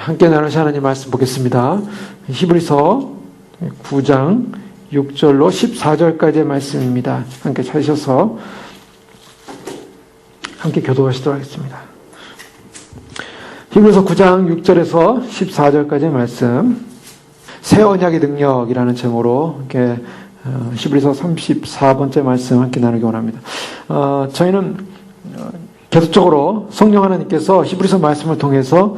함께 나누실 하나님 말씀 보겠습니다. 히브리서 9장 6절로 14절까지의 말씀입니다. 함께 찾으셔서 함께 교독하시도록 하겠습니다. 히브리서 9장 6절에서 14절까지의 말씀, 새 언약의 능력이라는 제목으로 이렇게 히브리서 34번째 말씀 함께 나누기 원합니다. 저희는 계속적으로 성령 하나님께서 히브리서 말씀을 통해서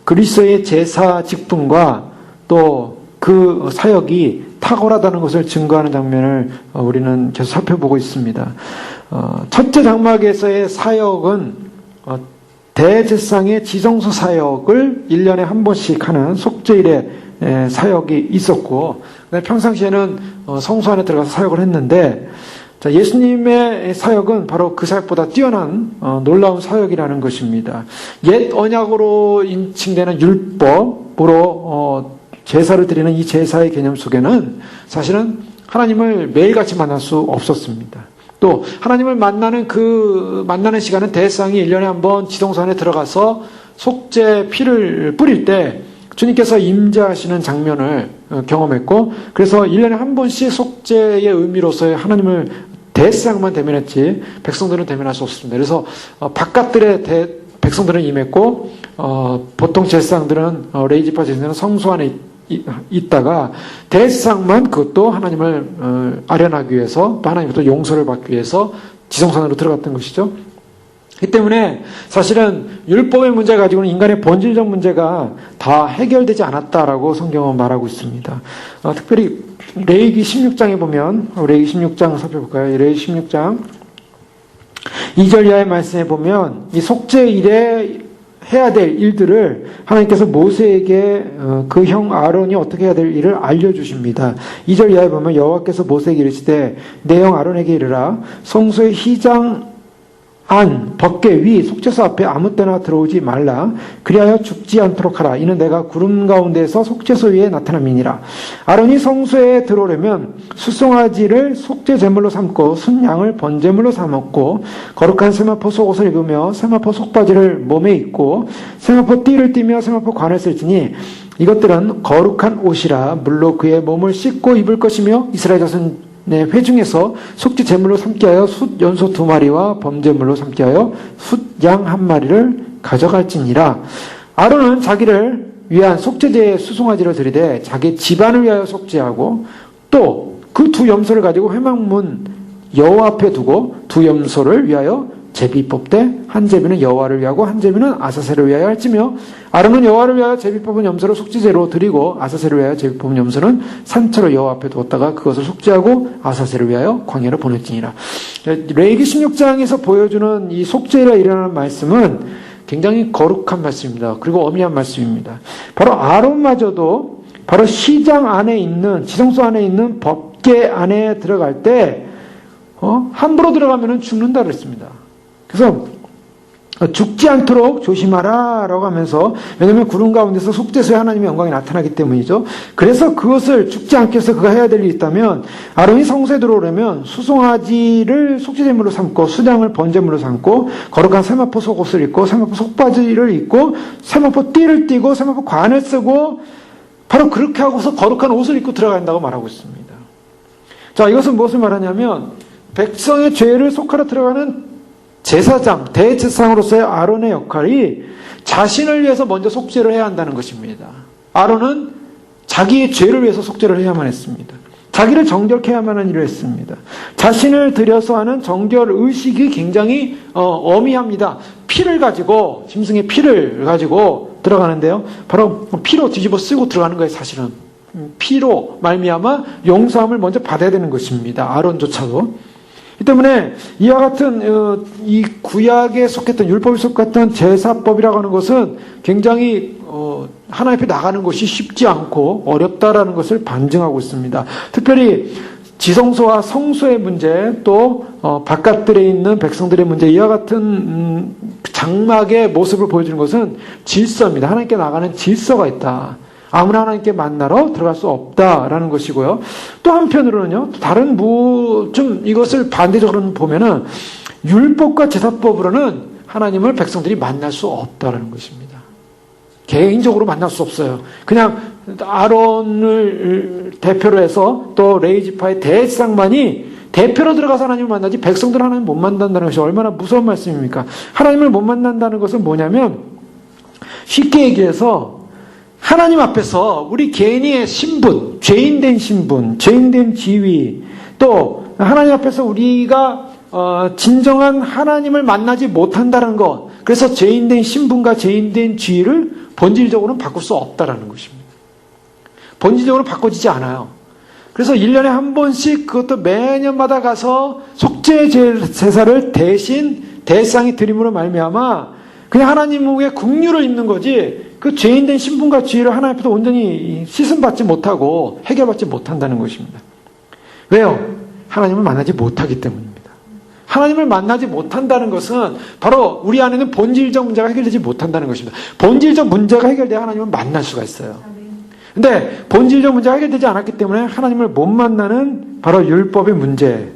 그리스도의 제사 직분과 또 그 사역이 탁월하다는 것을 증거하는 장면을 우리는 계속 살펴보고 있습니다. 첫째 장막에서의 사역은 대제사장의 지성소 사역을 1년에 한 번씩 하는 속죄일의 사역이 있었고, 평상시에는 성소 안에 들어가서 사역을 했는데, 예수님의 사역은 바로 그 사역보다 뛰어난 놀라운 사역이라는 것입니다. 옛 언약으로 인칭되는 율법으로 제사를 드리는 이 제사의 개념 속에는 사실은 하나님을 매일같이 만날 수 없었습니다. 또 하나님을 만나는 시간은 대제사장이 1년에 한 번 지성소 안에 들어가서 속죄 피를 뿌릴 때 주님께서 임재하시는 장면을 경험했고, 그래서 1년에 한 번씩 속죄의 의미로서의 하나님을 대제사장만 대면했지 백성들은 대면할 수 없습니다. 그래서 바깥들의 백성들은 임했고, 보통 제사장들은 레위지파 제사장은 성소 안에 있다가 대제사장만 그것도 하나님을 아련하기 위해서 또 하나님부터 용서를 받기 위해서 지성소 안으로 들어갔던 것이죠. 이 때문에 사실은 율법의 문제 가지고는 인간의 본질적 문제가 다 해결되지 않았다라고 성경은 말하고 있습니다. 특별히 레위기 16장에 보면, 레위기 16장 살펴볼까요? 레위기 16장 2절 이하의 말씀에 보면 이 속죄일에 해야 될 일들을 하나님께서 모세에게 그 형 아론이 어떻게 해야 될 일을 알려주십니다. 2절 이하에 보면 여호와께서 모세에게 이르시되 내 형 아론에게 이르라. 성소의 휘장 안 벗개 위 속죄소 앞에 아무 때나 들어오지 말라. 그리하여 죽지 않도록 하라. 이는 내가 구름 가운데에서 속죄소 위에 나타남이니라. 아론이 성소에 들어오려면 수송아지를 속죄 제물로 삼고 순양을 번제물로 삼았고 거룩한 세마포 속옷을 입으며 세마포 속바지를 몸에 입고 세마포 띠를 띠며 세마포 관을 쓸지니 이것들은 거룩한 옷이라. 물로 그의 몸을 씻고 입을 것이며 이스라엘 자손 회중에서 속죄 제물로 삼게 하여 숫 연소 2마리와 범제물로 삼게 하여 숫 양 1마리를 가져갈지니라. 아론은 자기를 위한 속죄제의 수송아지를 드리되 자기 집안을 위하여 속죄하고 또 그 두 염소를 가지고 회막문 여호와 앞에 두고 두 염소를 위하여 제비 뽑되 한 제비는 여호와를 위하고 한 제비는 아사셀을 위하여 할지며 아론은 여호와를 위하여 제비 뽑은 염소를 속죄제로 드리고 아사셀을 위하여 제비 뽑은 염소는 산처로 여호와 앞에 두었다가 그것을 속죄하고 아사셀을 위하여 광야로 보냈지니라. 레위기 16장에서 보여주는 이 속죄가 일어나는 말씀은 굉장히 거룩한 말씀입니다. 그리고 엄미한 말씀입니다. 바로 아론마저도 바로 시장 안에 있는, 지성소 안에 있는 법궤 안에 들어갈 때 함부로 들어가면 죽는다 그랬습니다. 그래서 죽지 않도록 조심하라 라고 하면서, 왜냐하면 구름 가운데서 속죄소에 하나님의 영광이 나타나기 때문이죠. 그래서 그것을 죽지 않게 해서 그가 해야 될 일이 있다면 아론이 성소에 들어오려면 수송아지를 속죄제물로 삼고 수장을 번제물로 삼고 거룩한 세마포 속옷을 입고 세마포 속바지를 입고 세마포 띠를 띠고 세마포 관을 쓰고 바로 그렇게 하고서 거룩한 옷을 입고 들어가야 한다고 말하고 있습니다. 자, 이것은 무엇을 말하냐면 백성의 죄를 속하러 들어가는 제사장, 대제사장으로서의 아론의 역할이 자신을 위해서 먼저 속죄를 해야 한다는 것입니다. 아론은 자기의 죄를 위해서 속죄를 해야만 했습니다. 자기를 정결케 해야만 하는 일을 했습니다. 자신을 들여서 하는 정결 의식이 굉장히 엄미합니다. 피를 가지고, 짐승의 피를 가지고 들어가는데요. 바로 피로 뒤집어 쓰고 들어가는 거예요, 사실은. 피로 말미암아 용서함을 먼저 받아야 되는 것입니다. 아론조차도. 이 때문에 이와 같은 이 구약에 속했던, 율법에 속했던 제사법이라고 하는 것은 굉장히 하나님 앞에 나가는 것이 쉽지 않고 어렵다라는 것을 반증하고 있습니다. 특별히 지성소와 성소의 문제, 또 바깥들에 있는 백성들의 문제, 이와 같은 장막의 모습을 보여주는 것은 질서입니다. 하나님께 나가는 질서가 있다. 아무나 하나님께 만나러 들어갈 수 없다라는 것이고요. 또 한편으로는요, 다른 좀 이것을 반대적으로 보면은 율법과 제사법으로는 하나님을 백성들이 만날 수 없다라는 것입니다. 개인적으로 만날 수 없어요. 그냥 아론을 대표로 해서 또 레위지파의 대제사장만이 대표로 들어가서 하나님을 만나지 백성들은 하나님을 못 만난다는 것이 얼마나 무서운 말씀입니까? 하나님을 못 만난다는 것은 뭐냐면 쉽게 얘기해서 하나님 앞에서 우리 개인의 신분, 죄인된 신분, 죄인된 지위, 또 하나님 앞에서 우리가 진정한 하나님을 만나지 못한다는 것, 그래서 죄인된 신분과 죄인된 지위를 본질적으로는 바꿀 수 없다는 것입니다. 본질적으로 바꿔지지 않아요. 그래서 1년에 한 번씩 그것도 매년마다 가서 속죄 제사를 대신 대상이 드림으로 말미암아 그냥 하나님의 긍휼을 입는 거지 그 죄인된 신분과 지위를 하나님 앞에서 온전히 씻음받지 못하고 해결받지 못한다는 것입니다. 왜요? 하나님을 만나지 못하기 때문입니다. 하나님을 만나지 못한다는 것은 바로 우리 안에는 본질적 문제가 해결되지 못한다는 것입니다. 본질적 문제가 해결돼야 하나님을 만날 수가 있어요. 근데 본질적 문제가 해결되지 않았기 때문에 하나님을 못 만나는 바로 율법의 문제.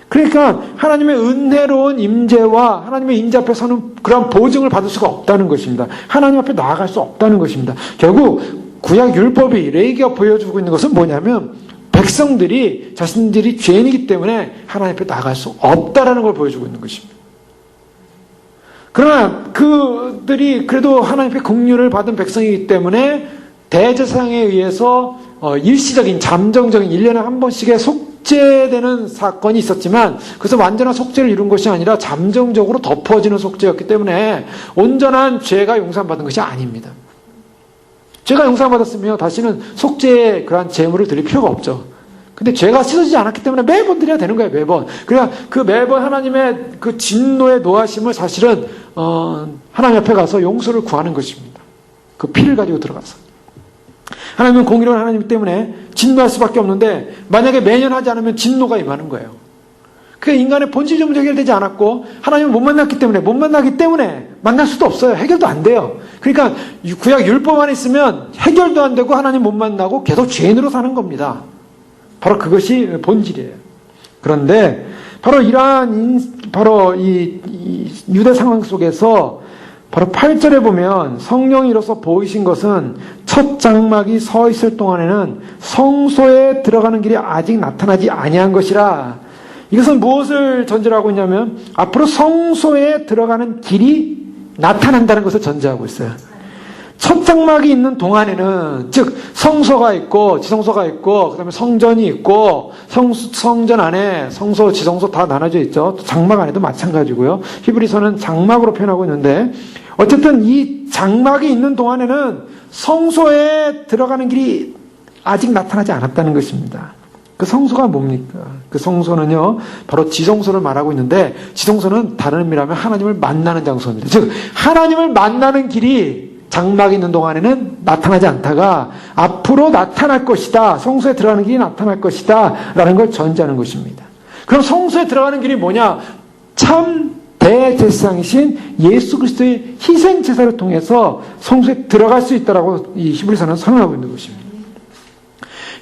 그러니까 하나님의 은혜로운 임재와 하나님의 임재 앞에 서는 그런 보증을 받을 수가 없다는 것입니다. 하나님 앞에 나아갈 수 없다는 것입니다. 결국 구약 율법이 레위기가 보여주고 있는 것은 뭐냐면 백성들이 자신들이 죄인이기 때문에 하나님 앞에 나아갈 수 없다라는 걸 보여주고 있는 것입니다. 그러나 그들이 그래도 하나님 앞에 긍휼을 받은 백성이기 때문에 대제사장에 의해서 일시적인 잠정적인 1년에 한 번씩의 속죄되는 사건이 있었지만 그것은 완전한 속죄를 이룬 것이 아니라 잠정적으로 덮어지는 속죄였기 때문에 온전한 죄가 용서받은 것이 아닙니다. 죄가 용서받았으면 다시는 속죄의 그러한 제물을 드릴 필요가 없죠. 근데 죄가 씻어지지 않았기 때문에 매번 드려야 되는 거예요. 매번. 그러니까 그 매번 하나님의 그 진노의 노하심을 사실은 하나님 앞에 가서 용서를 구하는 것입니다. 그 피를 가지고 들어가서. 하나님은 공의로운 하나님 때문에 진노할 수밖에 없는데 만약에 매년 하지 않으면 진노가 임하는 거예요. 그게 인간의 본질적 문제가 해결되지 않았고 하나님을 못 만나기 때문에 만날 수도 없어요. 해결도 안 돼요. 그러니까 구약 율법 안에 있으면 해결도 안 되고 하나님 못 만나고 계속 죄인으로 사는 겁니다. 바로 그것이 본질이에요. 그런데 바로 바로 이 유대 상황 속에서 바로 8절에 보면 성령이 이로써 보이신 것은 첫 장막이 서 있을 동안에는 성소에 들어가는 길이 아직 나타나지 아니한 것이라. 이것은 무엇을 전제로 하고 있냐면 앞으로 성소에 들어가는 길이 나타난다는 것을 전제하고 있어요. 첫 장막이 있는 동안에는 즉 성소가 있고 지성소가 있고 그다음에 성전이 있고 성전 안에 성소 지성소 다 나눠져 있죠. 장막 안에도 마찬가지고요. 히브리서는 장막으로 표현하고 있는데 어쨌든 이 장막이 있는 동안에는 성소에 들어가는 길이 아직 나타나지 않았다는 것입니다. 그 성소가 뭡니까? 그 성소는요, 바로 지성소를 말하고 있는데, 지성소는 다른 의미라면 하나님을 만나는 장소입니다. 즉, 하나님을 만나는 길이 장막이 있는 동안에는 나타나지 않다가, 앞으로 나타날 것이다. 성소에 들어가는 길이 나타날 것이다. 라는 걸 전제하는 것입니다. 그럼 성소에 들어가는 길이 뭐냐? 참 대제사장이신 예수 그리스도의 희생 제사를 통해서 성소에 들어갈 수 있다라고 이 히브리서는 선언하고 있는 것입니다.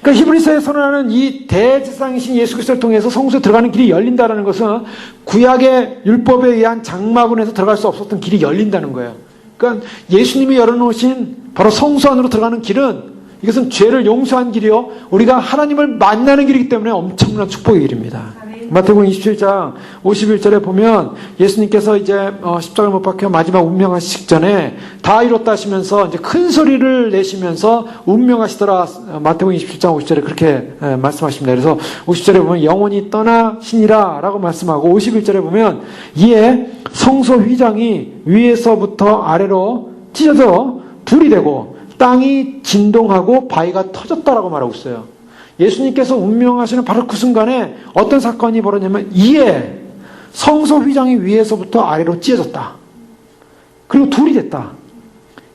그러니까 히브리서에 선언하는 이 대제사장이신 예수 그리스도를 통해서 성소에 들어가는 길이 열린다는 것은 구약의 율법에 의한 장막원에서 들어갈 수 없었던 길이 열린다는 거예요. 그러니까 예수님이 열어놓으신 바로 성소 안으로 들어가는 길은 이것은 죄를 용서한 길이요, 우리가 하나님을 만나는 길이기 때문에 엄청난 축복의 길입니다. 마태복음 27장 51절에 보면 예수님께서 이제 십자가를 못 박혀 마지막 운명하시기 직전에 다 이뤘다 하시면서 이제 큰 소리를 내시면서 운명하시더라. 마태복음 27장 50절에 그렇게 말씀하십니다. 그래서 50절에 보면 영혼이 떠나시니라 라고 말씀하고 51절에 보면 이에 성소 휘장이 위에서부터 아래로 찢어져 불이 되고 땅이 진동하고 바위가 터졌다라고 말하고 있어요. 예수님께서 운명하시는 바로 그 순간에 어떤 사건이 벌어졌냐면 이에 성소 휘장이 위에서부터 아래로 찢어졌다. 그리고 둘이 됐다.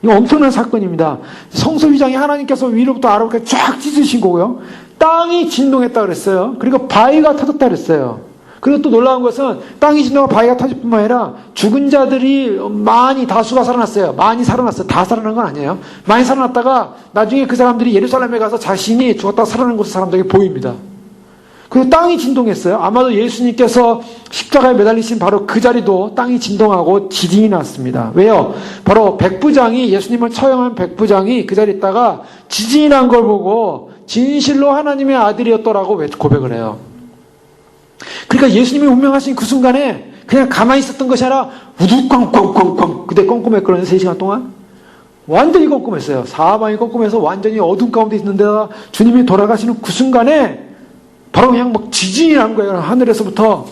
이거 엄청난 사건입니다. 성소 휘장이 하나님께서 위로부터 아래로 쫙 찢으신 거고요. 땅이 진동했다 그랬어요. 그리고 바위가 터졌다 그랬어요. 그리고 또 놀라운 것은 땅이 진동하고 바위가 터질 뿐만 아니라 죽은 자들이 많이 다수가 살아났어요. 많이 살아났어요. 다 살아난 건 아니에요. 많이 살아났다가 나중에 그 사람들이 예루살렘에 가서 자신이 죽었다가 살아난 것을 사람들에게 보입니다. 그리고 땅이 진동했어요. 아마도 예수님께서 십자가에 매달리신 바로 그 자리도 땅이 진동하고 지진이 났습니다. 왜요? 바로 백부장이, 예수님을 처형한 백부장이 그 자리에 있다가 지진이 난 걸 보고 진실로 하나님의 아들이었더라고 고백을 해요. 그러니까 예수님이 운명하신 그 순간에 그냥 가만히 있었던 것이 아니라 우두꽝꽝꽝꽝, 그때 꼼꼼했거든요. 3시간 동안. 완전히 꼼꼼했어요. 사방이 꼼꼼해서 완전히 어둠 가운데 있는데다가 주님이 돌아가시는 그 순간에 바로 그냥 막 지진이 난 거예요. 하늘에서부터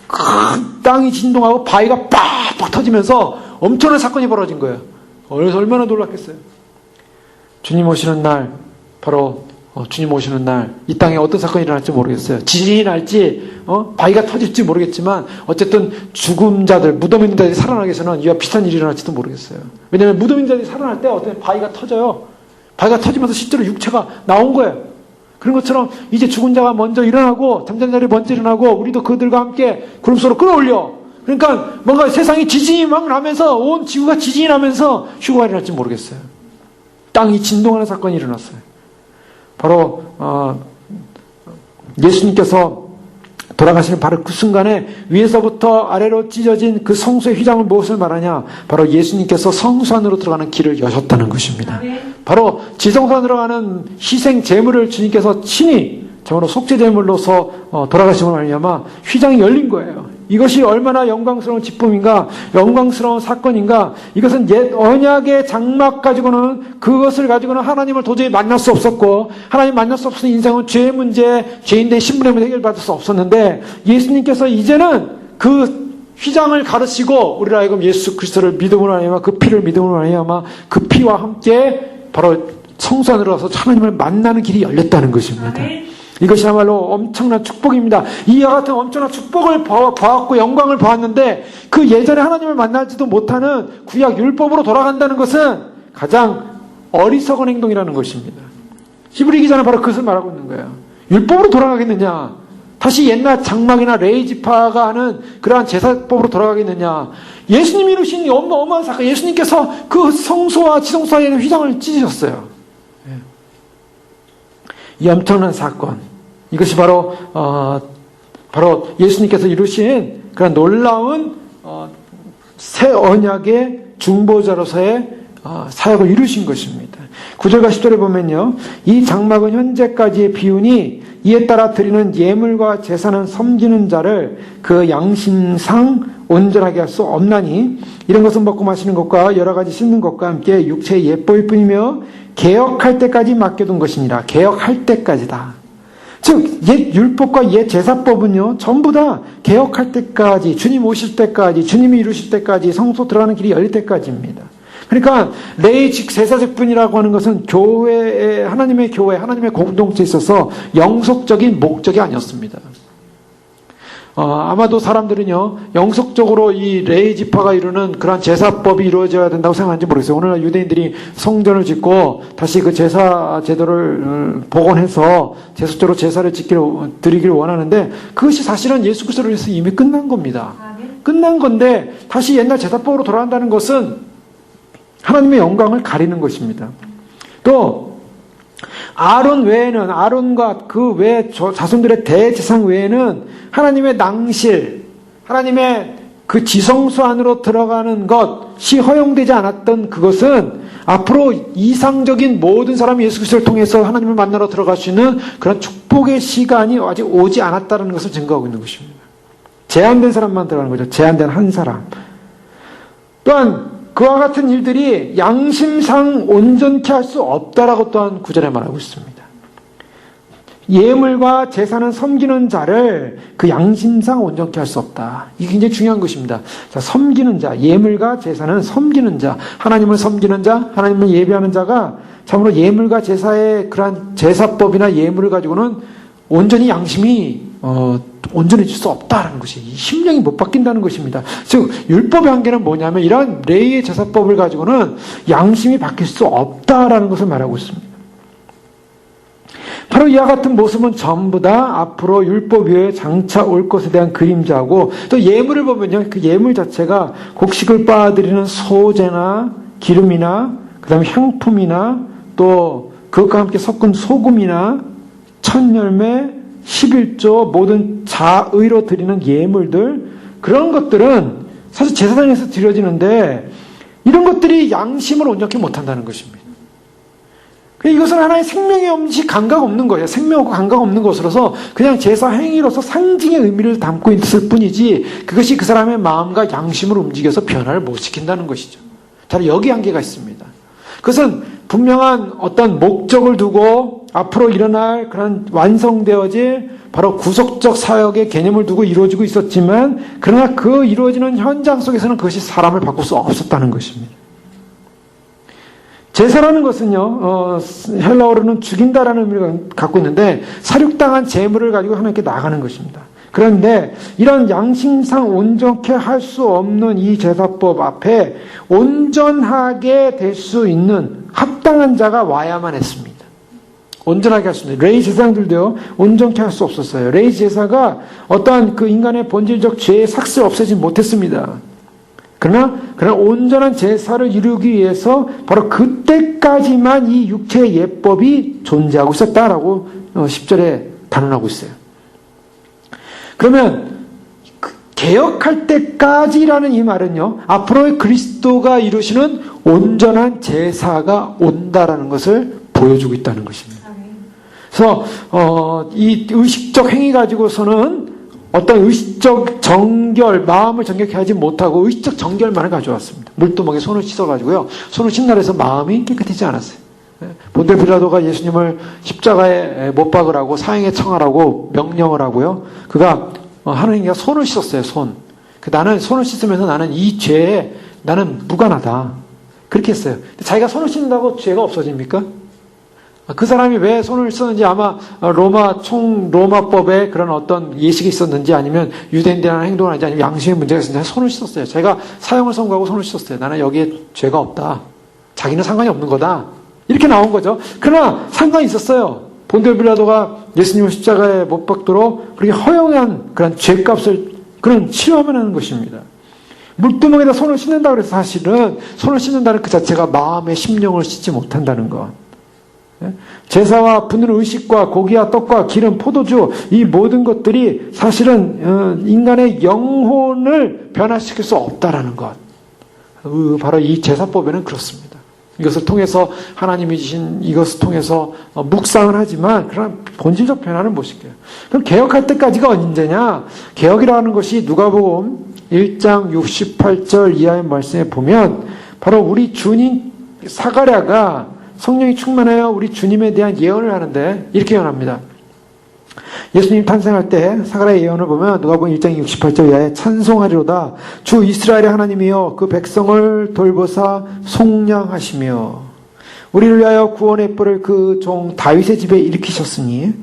큰 땅이 진동하고 바위가 빡빡 터지면서 엄청난 사건이 벌어진 거예요. 그래서 얼마나 놀랐겠어요. 주님 오시는 날, 바로 주님 오시는 날 이 땅에 어떤 사건이 일어날지 모르겠어요. 지진이 날지 바위가 터질지 모르겠지만 어쨌든 죽은 자들, 무덤에 있는 자들이 살아나기 위해서는 이와 비슷한 일이 일어날지도 모르겠어요. 왜냐하면 무덤에 있는 자들이 살아날 때 어떤 바위가 터져요. 바위가 터지면서 실제로 육체가 나온 거예요. 그런 것처럼 이제 죽은 자가 먼저 일어나고 잠자는 자들이 먼저 일어나고 우리도 그들과 함께 구름 속으로 끌어올려. 그러니까 뭔가 세상에 지진이 막 나면서 온 지구가 지진이 나면서 휴거가 일어날지 모르겠어요. 땅이 진동하는 사건이 일어났어요. 바로 예수님께서 돌아가시는 바로 그 순간에 위에서부터 아래로 찢어진 그 성소의 휘장은 무엇을 말하냐? 바로 예수님께서 성소 안으로 들어가는 길을 여셨다는 것입니다. 바로 지성소 안으로 가는 희생 제물을 주님께서 친히 정말로 속죄 제물로서 돌아가심으로 말미암아 휘장이 열린 거예요. 이것이 얼마나 영광스러운 기쁨인가, 영광스러운 사건인가. 이것은 옛 언약의 장막 가지고는, 그것을 가지고는 하나님을 도저히 만날 수 없었고, 하나님 만날 수 없는 인생은 죄의 문제, 죄인된 신분의 문제 해결받을 수 없었는데, 예수님께서 이제는 그 휘장을 가르치고 우리를 하여금 예수 그리스도를 믿음으로 말미암아, 그 피를 믿음으로 말미암아 그 피와 함께 바로 성소 안으로 가서 하나님을 만나는 길이 열렸다는 것입니다. 이것이야말로 엄청난 축복입니다. 이와 같은 엄청난 축복을 보았고 영광을 보았는데 그 예전에 하나님을 만나지도 못하는 구약 율법으로 돌아간다는 것은 가장 어리석은 행동이라는 것입니다. 히브리 기자는 바로 그것을 말하고 있는 거예요. 율법으로 돌아가겠느냐? 다시 옛날 장막이나 레이지파가 하는 그러한 제사법으로 돌아가겠느냐? 예수님이 이루신 어마어마한 사건, 예수님께서 그 성소와 지성소 사이에 있는 휘장을 찢으셨어요. 이 엄청난 사건, 이것이 바로 예수님께서 이루신 그런 놀라운 새 언약의 중보자로서의 사역을 이루신 것입니다. 9절과 10절에 보면요, 이 장막은 현재까지의 비운이 이에 따라 드리는 예물과 제사는 섬기는 자를 그 양심상 온전하게 할 수 없나니 이런 것은 먹고 마시는 것과 여러 가지 씻는 것과 함께 육체의 예법일 뿐이며 개혁할 때까지 맡겨둔 것이니라. 개혁할 때까지다. 즉 옛 율법과 옛 제사법은요 전부 다 개혁할 때까지, 주님 오실 때까지, 주님이 이루실 때까지, 성소 들어가는 길이 열릴 때까지입니다. 그러니까 레이직 제사제뿐이라고 하는 것은 교회의, 하나님의 교회, 하나님의 공동체에 있어서 영속적인 목적이 아니었습니다. 아마도 사람들은요, 영속적으로 이 레이지파가 이루는 그러한 제사법이 이루어져야 된다고 생각하는지 모르겠어요. 오늘날 유대인들이 성전을 짓고 다시 그 제사 제도를 복원해서 제수적으로 제사를 드리기를 원하는데 그것이 사실은 예수 그리스도를 위해서 이미 끝난 겁니다. 끝난 건데 다시 옛날 제사법으로 돌아간다는 것은 하나님의 영광을 가리는 것입니다. 또 아론 외에는, 아론과 그 외 자손들의 대제사장 외에는 하나님의 낭실, 하나님의 그 지성소 안으로 들어가는 것이 허용되지 않았던 그것은 앞으로 이상적인 모든 사람이 예수 그리스도를 통해서 하나님을 만나러 들어갈 수 있는 그런 축복의 시간이 아직 오지 않았다는 것을 증거하고 있는 것입니다. 제한된 사람만 들어가는 거죠. 제한된 한 사람. 또한 그와 같은 일들이 양심상 온전케 할 수 없다라고 또한 구절에 말하고 있습니다. 예물과 제사는 섬기는 자를 그 양심상 온전케 할 수 없다. 이게 굉장히 중요한 것입니다. 자, 섬기는 자, 예물과 제사는 섬기는 자, 하나님을 섬기는 자, 하나님을 예배하는 자가 참으로 예물과 제사의 그러한 제사법이나 예물을 가지고는 온전히 양심이 온전해질 수 없다는 것이, 심령이 못 바뀐다는 것입니다. 즉 율법의 한계는 뭐냐면 이러한 레위의 제사법을 가지고는 양심이 바뀔 수 없다라는 것을 말하고 있습니다. 바로 이와 같은 모습은 전부 다 앞으로 율법 위에 장차 올 것에 대한 그림자고, 또 예물을 보면요, 그 예물 자체가 곡식을 빻아드리는 소재나 기름이나 그 다음에 향품이나 또 그것과 함께 섞은 소금이나 천열매, 11조, 모든 자의로 드리는 예물들, 그런 것들은 사실 제사장에서 드려지는데 이런 것들이 양심을 온전히 못한다는 것입니다. 이것은 하나의 생명이 없이 감각 없는 거예요. 생명 없고 감각 없는 것으로서 그냥 제사 행위로서 상징의 의미를 담고 있을 뿐이지 그것이 그 사람의 마음과 양심을 움직여서 변화를 못 시킨다는 것이죠. 자, 여기 한계가 있습니다. 그것은 분명한 어떤 목적을 두고 앞으로 일어날 그런 완성되어질 바로 구속적 사역의 개념을 두고 이루어지고 있었지만 그러나 그 이루어지는 현장 속에서는 그것이 사람을 바꿀 수 없었다는 것입니다. 제사라는 것은요, 헬라어로는 죽인다라는 의미를 갖고 있는데 살육당한 제물을 가지고 하나님께 나가는 것입니다. 그런데 이런 양심상 온전케 할 수 없는 이 제사법 앞에 온전하게 될 수 있는 합당한 자가 와야만 했습니다. 온전하게 할 수 있는. 레위 제사장들도요, 온전케 할 수 없었어요. 레위 제사가 어떠한 그 인간의 본질적 죄의 삭스를 없애지 못했습니다. 그러나 온전한 제사를 이루기 위해서 바로 그때까지만 이 육체의 예법이 존재하고 있었다라고 10절에 단언하고 있어요. 그러면 개혁할 때까지라는 이 말은요, 앞으로의 그리스도가 이루시는 온전한 제사가 온다라는 것을 보여주고 있다는 것입니다. 그래서 이 의식적 행위 가지고서는 어떤 의식적 정결, 마음을 정결케 하지 못하고 의식적 정결만을 가져왔습니다. 물두멍에 손을 씻어가지고요, 손을 씻나 해서 마음이 깨끗하지 않았어요. 본데 빌라도가 예수님을 십자가에 못 박으라고 사형에 청하라고 명령을 하고요, 그가 하나님과 손을 씻었어요. 나는 손을 씻으면서 나는 이 죄에 나는 무관하다, 그렇게 했어요. 근데 자기가 손을 씻는다고 죄가 없어집니까? 그 사람이 왜 손을 썼는지 아마 로마법에 그런 어떤 예식이 있었는지 아니면 유대인들이라는 행동을 하는지 아니면 양심의 문제가 있었는지 손을 씻었어요. 제가 사형을 선고하고 손을 씻었어요. 나는 여기에 죄가 없다. 자기는 상관이 없는 거다. 이렇게 나온 거죠. 그러나 상관이 있었어요. 본데 빌라도가 예수님을 십자가에 못 박도록 그렇게 허용한 그런 죄값을 그런 치료하면 하는 것입니다. 물두멍에다 손을 씻는다 그래서 사실은 손을 씻는다는 그 자체가 마음의 심령을 씻지 못한다는 것. 제사와 붓는 의식과 고기와 떡과 기름, 포도주, 이 모든 것들이 사실은 인간의 영혼을 변화시킬 수 없다라는 것. 바로 이 제사법에는 그렇습니다. 이것을 통해서 하나님이 주신 이것을 통해서 묵상을 하지만 그런 본질적 변화는 못 시켜요. 그럼 개혁할 때까지가 언제냐? 개혁이라는 것이 누가복음 1장 68절 이하의 말씀에 보면 바로 우리 주님 사가랴가 성령이 충만하여 우리 주님에 대한 예언을 하는데 이렇게 예언합니다. 예수님 탄생할 때 사가랴의 예언을 보면 누가복음 1장 68절 이하에 찬송하리로다 주 이스라엘의 하나님이여 그 백성을 돌보사 속량하시며 우리를 위하여 구원의 뿔을 그 종 다윗의 집에 일으키셨으니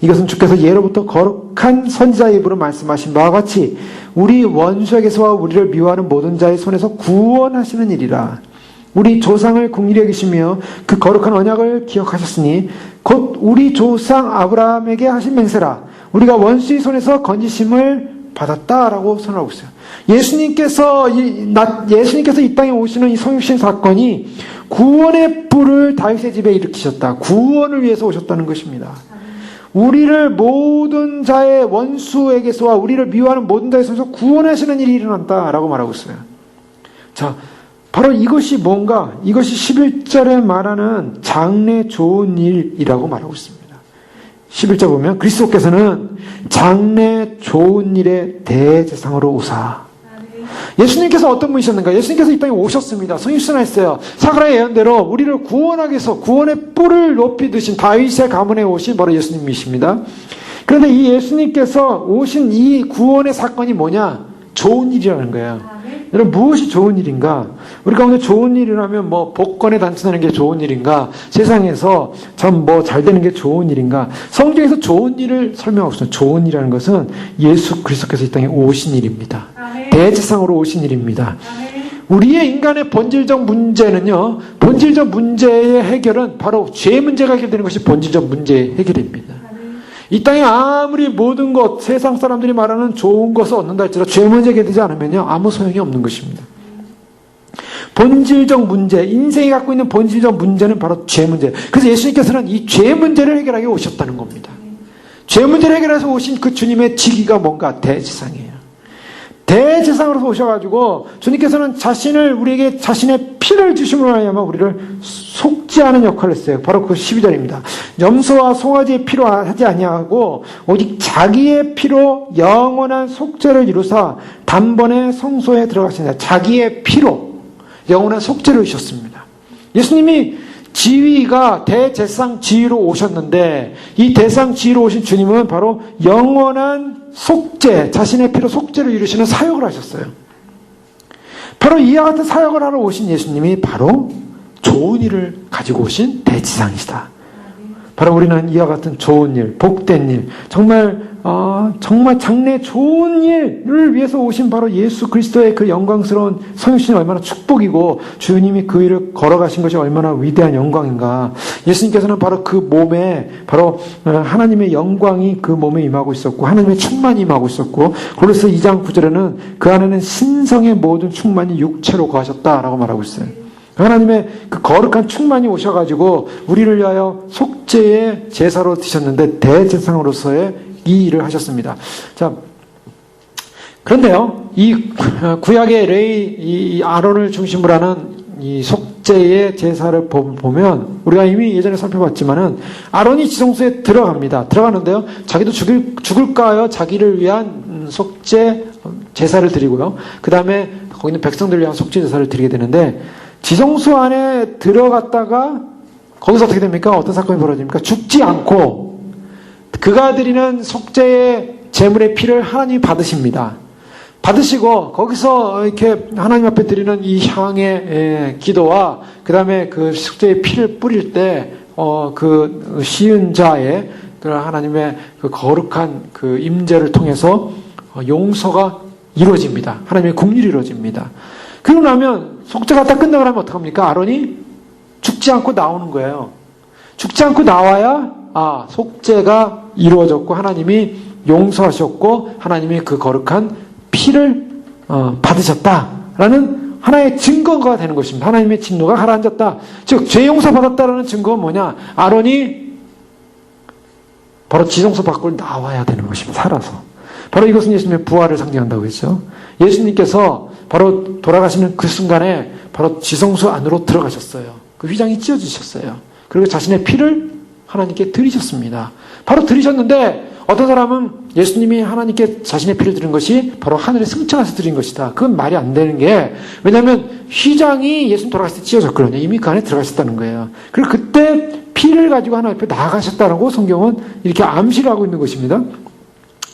이것은 주께서 예로부터 거룩한 선지자의 입으로 말씀하신 바와 같이 우리 원수에게서와 우리를 미워하는 모든 자의 손에서 구원하시는 일이라. 우리 조상을 긍휼히 여기시며 그 거룩한 언약을 기억하셨으니 곧 우리 조상 아브라함에게 하신 맹세라. 우리가 원수의 손에서 건지심을 받았다라고 선언하고 있어요. 예수님께서 이 땅에 오시는 이 성육신 사건이 구원의 뿔을 다윗의 집에 일으키셨다. 구원을 위해서 오셨다는 것입니다. 우리를 모든 자의 원수에게서와 우리를 미워하는 모든 자의 손에서 구원하시는 일이 일어난다라고 말하고 있어요. 자, 바로 이것이 뭔가? 이것이 11절에 말하는 장래 좋은 일이라고 말하고 있습니다. 11절 보면 그리스도께서는 장래 좋은 일의 대제사장으로 오사. 예수님께서 어떤 분이셨는가? 예수님께서 이 땅에 오셨습니다. 성육신하셨어요. 사가랴의 예언대로 우리를 구원하기 위해서 구원의 뿔을 높이 드신 다윗의 가문에 오신 바로 예수님이십니다. 그런데 이 예수님께서 오신 이 구원의 사건이 뭐냐? 좋은 일이라는 거예요. 여러분, 무엇이 좋은 일인가? 우리 가운데 좋은 일이라면 복권에 당첨하는 게 좋은 일인가? 세상에서 참 잘 되는 게 좋은 일인가? 성경에서 좋은 일을 설명하고 있습니다. 좋은 일이라는 것은 예수 그리스도께서 이 땅에 오신 일입니다. 대제사장으로 오신 일입니다. 우리의 인간의 본질적 문제는요, 본질적 문제의 해결은 바로 죄 문제가 해결되는 것이 본질적 문제의 해결입니다. 이 땅에 아무리 모든 것, 세상 사람들이 말하는 좋은 것을 얻는다 할지라도 죄 문제 해결되지 않으면요, 아무 소용이 없는 것입니다. 본질적 문제, 인생이 갖고 있는 본질적 문제는 바로 죄 문제. 그래서 예수님께서는 이 죄 문제를 해결하기 오셨다는 겁니다. 죄 죄 문제를 해결해서 오신 그 주님의 직위가 뭔가? 대제사장이에요. 대제사장으로서 오셔가지고 주님께서는 우리에게 자신의 피를 주심으로 하여금 우리를 속죄하는 역할을 했어요. 바로 그 12절입니다. 염소와 송아지의 피로 하지 아니하고 오직 자기의 피로 영원한 속죄를 이루사 단번에 성소에 들어가시니라. 자기의 피로 영원한 속죄를 이루셨습니다. 예수님이 지위가 대제사장 지위로 오셨는데 이 대제사장 지위로 오신 주님은 바로 영원한 속죄, 자신의 피로 속죄를 이루시는 사역을 하셨어요. 바로 이와 같은 사역을 하러 오신 예수님이 바로 좋은 일을 가지고 오신 대제사장이시다. 바로 우리는 이와 같은 좋은 일, 복된 일, 정말 장래 좋은 일을 위해서 오신 바로 예수 그리스도의 그 영광스러운 성육신이 얼마나 축복이고 주님이 그 일을 걸어가신 것이 얼마나 위대한 영광인가. 예수님께서는 바로 그 몸에 바로 하나님의 영광이 그 몸에 임하고 있었고 하나님의 충만이 임하고 있었고 골로새 2장 9절에는 그 안에는 신성의 모든 충만이 육체로 거하셨다라고 말하고 있어요. 하나님의 그 거룩한 충만이 오셔가지고 우리를 위하여 속죄의 제사로 드셨는데 대제사장으로서의 이 일을 하셨습니다. 자, 그런데요, 이 구약의 이 아론을 중심으로 하는 이 속죄의 제사를 보면 우리가 이미 예전에 살펴봤지만은 아론이 지성소에 들어가는데요, 자기도 죽을까 하여 자기를 위한 속죄 제사를 드리고요, 그 다음에 거기 있는 백성들을 위한 속죄 제사를 드리게 되는데 지성소 안에 들어갔다가 거기서 어떻게 됩니까? 어떤 사건이 벌어집니까? 죽지 않고 그가 드리는 속죄의 제물의 피를 하나님이 받으십니다. 받으시고 거기서 이렇게 하나님 앞에 드리는 이 향의 기도와 그 다음에 그 속죄의 피를 뿌릴 때 그 시은 자의 그 하나님의 그 거룩한 그 임재를 통해서 용서가 이루어집니다. 하나님의 국률이 이루어집니다. 그러고 나면 속죄가 딱 끝나고 나면 어떡합니까? 아론이 죽지 않고 나오는 거예요. 죽지 않고 나와야 속죄가 이루어졌고 하나님이 용서하셨고 하나님이 그 거룩한 피를 받으셨다라는 하나의 증거가 되는 것입니다. 하나님의 진노가 가라앉았다. 즉 죄 용서 받았다라는 증거는 뭐냐? 아론이 바로 지성소 밖으로 나와야 되는 것입니다. 살아서. 바로 이것은 예수님의 부활을 상징한다고 했죠. 예수님께서 바로 돌아가시는 그 순간에 바로 지성소 안으로 들어가셨어요. 그 휘장이 찢어지셨어요. 그리고 자신의 피를 하나님께 드리셨습니다. 바로 드리셨는데 어떤 사람은 예수님이 하나님께 자신의 피를 드린 것이 바로 하늘에 승천해서 드린 것이다. 그건 말이 안 되는 게, 왜냐하면 휘장이 예수님 돌아갔을 때 찢어졌거든요. 이미 그 안에 들어가셨다는 거예요. 그리고 그때 피를 가지고 하나님 앞에 나아가셨다라고 성경은 이렇게 암시를 하고 있는 것입니다.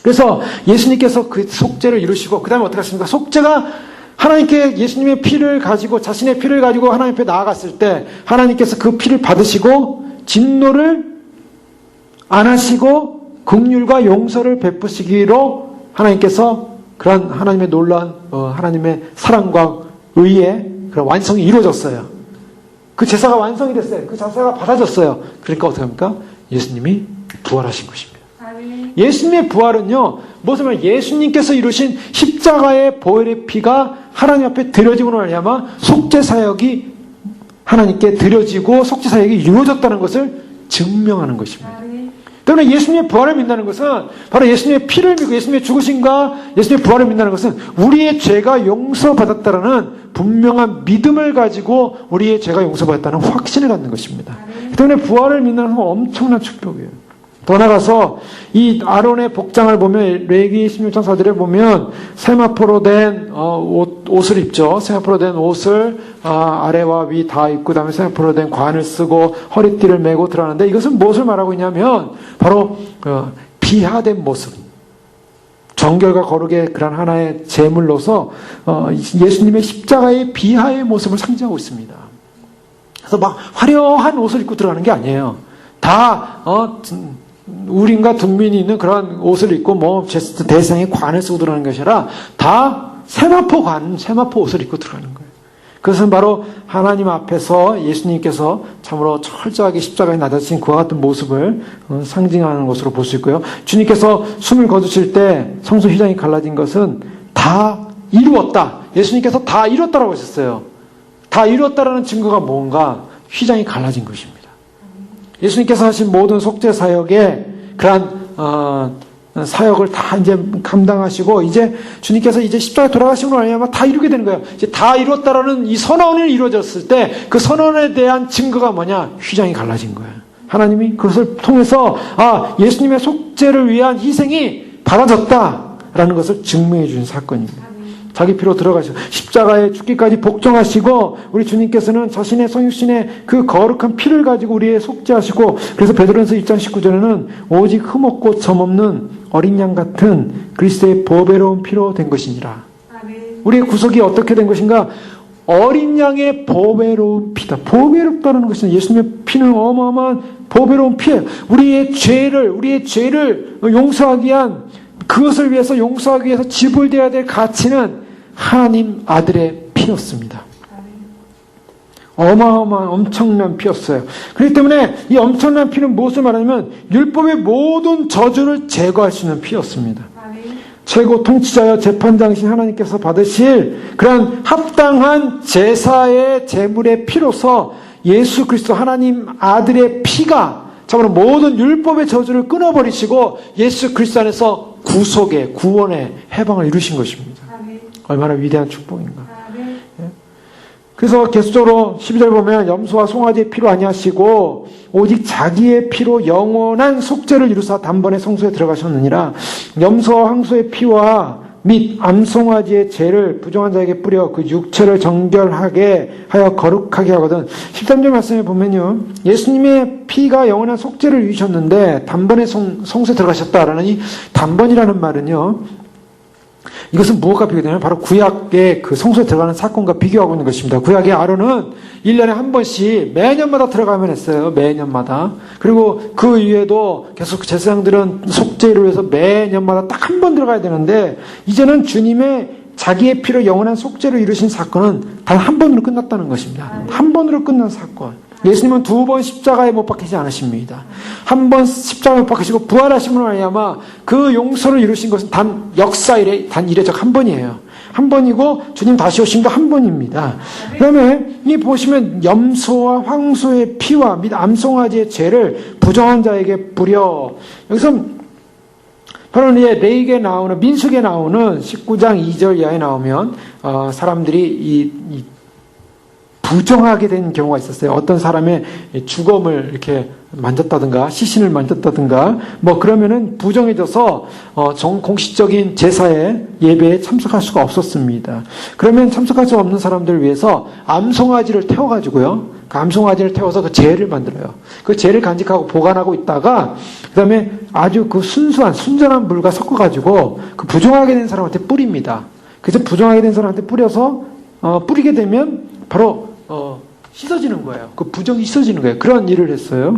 그래서 예수님께서 그 속죄를 이루시고 그 다음에 어떻게 하십니까? 속죄가 하나님께 예수님의 피를 가지고 자신의 피를 가지고 하나님 앞에 나아갔을 때 하나님께서 그 피를 받으시고 진노를 안 하시고 긍휼과 용서를 베푸시기로 하나님께서 그런 하나님의 놀라운 하나님의 사랑과 의의 그런 완성이 이루어졌어요. 그 제사가 완성이 됐어요. 그 제사가 받아졌어요. 그러니까 어떻게 합니까? 예수님이 부활하신 것입니다. 예수님의 부활은요, 무슨 말? 예수님께서 이루신 십자가의 보혈의 피가 하나님 앞에 드려지고 말미암아 속죄 사역이 하나님께 드려지고 속죄 사역이 이루어졌다는 것을 증명하는 것입니다. 때문에 예수님의 부활을 믿는다는 것은 바로 예수님의 피를 믿고 예수님의 죽으심과 예수님의 부활을 믿는다는 것은 우리의 죄가 용서받았다라는 분명한 믿음을 가지고 우리의 죄가 용서받았다는 확신을 갖는 것입니다. 때문에 부활을 믿는 것은 엄청난 축복이에요. 더 나아가서 이 아론의 복장을 보면 레위기 16장 4절에 보면 세마포로 된 옷을 입죠. 세마포로 된 옷을 아래와 위 다 입고 그다음에 세마포로 된 관을 쓰고 허리띠를 메고 들어가는데 이것은 무엇을 말하고 있냐면 바로 비하된 모습, 정결과 거룩의 그런 하나의 제물로서 예수님의 십자가의 비하의 모습을 상징하고 있습니다. 그래서 막 화려한 옷을 입고 들어가는 게 아니에요. 다 우림과 둥민이 있는 그런 옷을 입고 대상의 관을 쓰고 들어가는 것이 아니라 다 세마포 옷을 입고 들어가는 거예요. 그것은 바로 하나님 앞에서 예수님께서 참으로 철저하게 십자가에 나다신 그와 같은 모습을 상징하는 것으로 볼 수 있고요. 주님께서 숨을 거두실 때 성소 휘장이 갈라진 것은 다 이루었다. 예수님께서 다 이뤘다라고 하셨어요. 다 이뤘다라는 증거가 뭔가? 휘장이 갈라진 것입니다. 예수님께서 하신 모든 속죄 사역에 그러한 사역을 다 이제 감당하시고 이제 주님께서 이제 십자가에 돌아가시고 나면 다 이루게 되는 거예요. 이제 다 이뤘다라는 이 선언이 이루어졌을 때 그 선언에 대한 증거가 뭐냐? 휘장이 갈라진 거예요. 하나님이 그것을 통해서 예수님의 속죄를 위한 희생이 받아졌다라는 것을 증명해 주신 사건입니다. 자기 피로 들어가시고 십자가에 죽기까지 복종하시고 우리 주님께서는 자신의 성육신의 그 거룩한 피를 가지고 우리의 속죄하시고 그래서 베드로전서 1장 19절에는 오직 흠없고 점없는 어린 양 같은 그리스도의 보배로운 피로 된 것이니라. 우리의 구속이 어떻게 된 것인가? 어린 양의 보배로운 피다. 보배롭다는 것은 예수님의 피는 어마어마한 보배로운 피예요. 우리의 죄를 용서하기 위한 그것을 위해서 용서하기 위해서 지불되어야 될 가치는 하나님 아들의 피였습니다. 어마어마한 엄청난 피였어요. 그렇기 때문에 이 엄청난 피는 무엇을 말하냐면 율법의 모든 저주를 제거할 수 있는 피였습니다. 최고 통치자여 재판장이신 하나님께서 받으실 그런 합당한 제사의 제물의 피로서 예수 그리스도 하나님 아들의 피가 참으로 모든 율법의 저주를 끊어버리시고 예수 그리스도 안에서 구속의 구원의 해방을 이루신 것입니다. 얼마나 위대한 축복인가. 그래서 계속적으로 12절 보면 염소와 송아지의 피로 아니하시고 오직 자기의 피로 영원한 속죄를 이루사 단번에 성소에 들어가셨느니라. 염소와 황소의 피와 및 암송아지의 죄를 부정한 자에게 뿌려 그 육체를 정결하게 하여 거룩하게 하거든. 13절 말씀에 보면요, 예수님의 피가 영원한 속죄를 이루셨는데 단번에 성소에 들어가셨다라는 이 단번이라는 말은요, 이것은 무엇과 비교되냐면 바로 구약의 그 성소에 들어가는 사건과 비교하고 있는 것입니다. 구약의 아론은 1년에 한 번씩 매년마다 들어가면 했어요. 매년마다. 그리고 그 이후에도 계속 제사장들은 속죄를 위해서 매년마다 딱 한 번 들어가야 되는데 이제는 주님의 자기의 피로 영원한 속죄를 이루신 사건은 단 한 번으로 끝났다는 것입니다. 한 번으로 끝난 사건. 예수님은 두 번 십자가에 못 박히지 않으십니다. 한 번 십자가에 못 박히시고 부활하심으로 말미암아 그 용서를 이루신 것은 단 역사일에 단 이례적 한 번이에요. 한 번이고 주님 다시 오심도 한 번입니다. 그 다음에 이 보시면 염소와 황소의 피와 및 암송아지의 죄를 부정한 자에게 뿌려. 여기서 바로 레위기에 나오는 민수기에 나오는 19장 2절 이하에 나오면 사람들이 이 부정하게 된 경우가 있었어요. 어떤 사람의 주검을 이렇게 만졌다든가 시신을 만졌다든가 뭐 그러면은 부정해져서 공식적인 제사에 예배에 참석할 수가 없었습니다. 그러면 참석할 수 없는 사람들을 위해서 암송아지를 태워가지고요, 그 암송아지를 태워서 그 제를 만들어요. 그 제를 간직하고 보관하고 있다가 그 다음에 아주 그 순전한 물과 섞어가지고 그 부정하게 된 사람한테 뿌립니다. 그래서 부정하게 된 사람한테 뿌려서 뿌리게 되면 바로 씻어지는 거예요. 그 부정이 씻어지는 거예요. 그런 일을 했어요.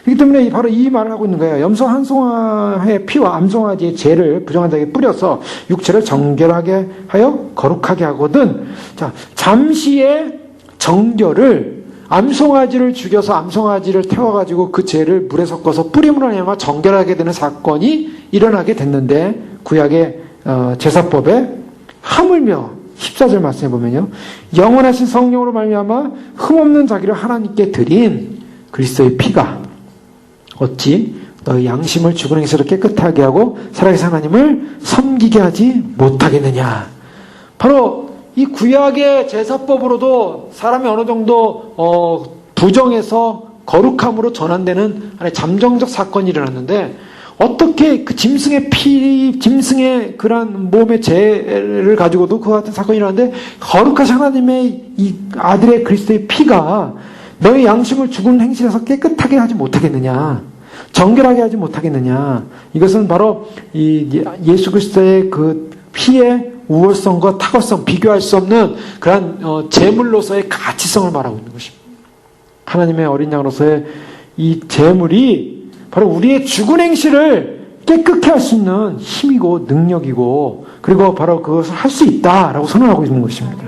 그렇기 때문에 바로 이 말을 하고 있는 거예요. 염소 한 송아의 피와 암송아지의 죄를 부정한 자에게 뿌려서 육체를 정결하게 하여 거룩하게 하거든. 자, 잠시의 정결을 암송아지를 죽여서 암송아지를 태워가지고 그 죄를 물에 섞어서 뿌림으로 하면 정결하게 되는 사건이 일어나게 됐는데 구약의 제사법에 하물며 14절 말씀해 보면요, 영원하신 성령으로 말미암아 흠없는 자기를 하나님께 드린 그리스도의 피가 어찌 너희 양심을 죽은 행실을 깨끗하게 하고 살아계신 하나님을 섬기게 하지 못하겠느냐. 바로 이 구약의 제사법으로도 사람이 어느 정도 부정해서 거룩함으로 전환되는 하나의 잠정적 사건이 일어났는데 어떻게 그 짐승의 그런 몸의 죄를 가지고도 그와 같은 사건이 일어났는데 거룩하신 하나님의 이 아들의 그리스도의 피가 너의 양심을 죽은 행실에서 깨끗하게 하지 못하겠느냐, 정결하게 하지 못하겠느냐. 이것은 바로 이 예수 그리스도의 그 피의 우월성과 탁월성, 비교할 수 없는 그런 제물로서의 가치성을 말하고 있는 것입니다. 하나님의 어린 양으로서의 이 제물이 바로 우리의 죽은 행실을 깨끗게 할 수 있는 힘이고 능력이고 그리고 바로 그것을 할 수 있다라고 선언하고 있는 것입니다.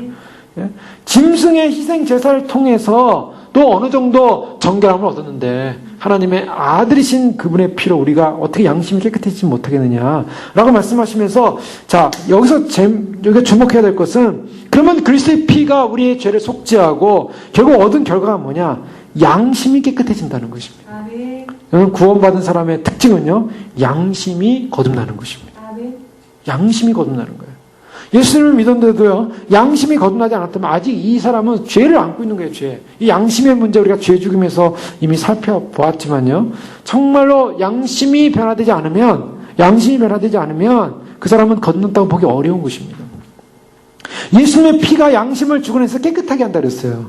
예? 짐승의 희생 제사를 통해서 또 어느 정도 정결함을 얻었는데 하나님의 아들이신 그분의 피로 우리가 어떻게 양심이 깨끗해지지 못하겠느냐라고 말씀하시면서, 자, 여기서 주목해야 될 것은 그러면 그리스도의 피가 우리의 죄를 속죄하고 결국 얻은 결과가 뭐냐? 양심이 깨끗해진다는 것입니다. 아멘. 구원받은 사람의 특징은요, 양심이 거듭나는 것입니다. 아멘. 양심이 거듭나는 거예요. 예수님을 믿었는데도요, 양심이 거듭나지 않았다면 아직 이 사람은 죄를 안고 있는 거예요, 죄. 이 양심의 문제 우리가 죄 죽임에서 이미 살펴보았지만요, 정말로 양심이 변화되지 않으면 그 사람은 거듭났다고 보기 어려운 것입니다. 예수님의 피가 양심을 죽어내서 깨끗하게 한다 그랬어요.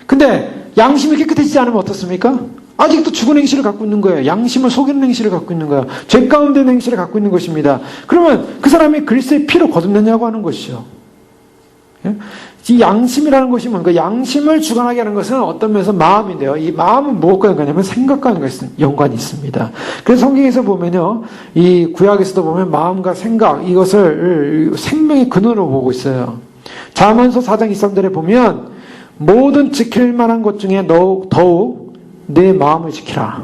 근데 양심이 깨끗해지지 않으면 어떻습니까? 아직도 죽은 행실을 갖고 있는 거예요. 양심을 속이는 행실을 갖고 있는 거예요. 죄 가운데 있는 행실을 갖고 있는 것입니다. 그러면 그 사람이 그리스도의 피로 거듭났냐고 하는 것이죠. 예? 이 양심이라는 것이 뭔가, 양심을 주관하게 하는 것은 어떤 면에서 마음인데요. 이 마음은 무엇과 연관이냐면 생각과 연관이 있습니다. 그래서 성경에서 보면요, 이 구약에서도 보면 마음과 생각, 이것을 생명의 근원으로 보고 있어요. 잠언서 4장 23절에 보면 모든 지킬 만한 것 중에 더욱 내 마음을 지키라.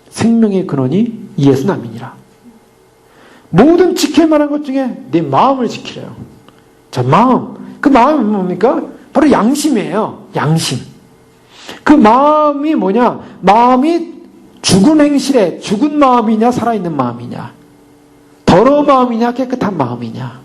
생명의 근원이 이에서 남이니라. 모든 지킬 만한 것 중에 내 마음을 지키래요. 자, 마음. 그 마음이 뭡니까? 바로 양심이에요. 양심. 그 마음이 뭐냐? 마음이 죽은 행실에 죽은 마음이냐 살아있는 마음이냐? 더러운 마음이냐 깨끗한 마음이냐?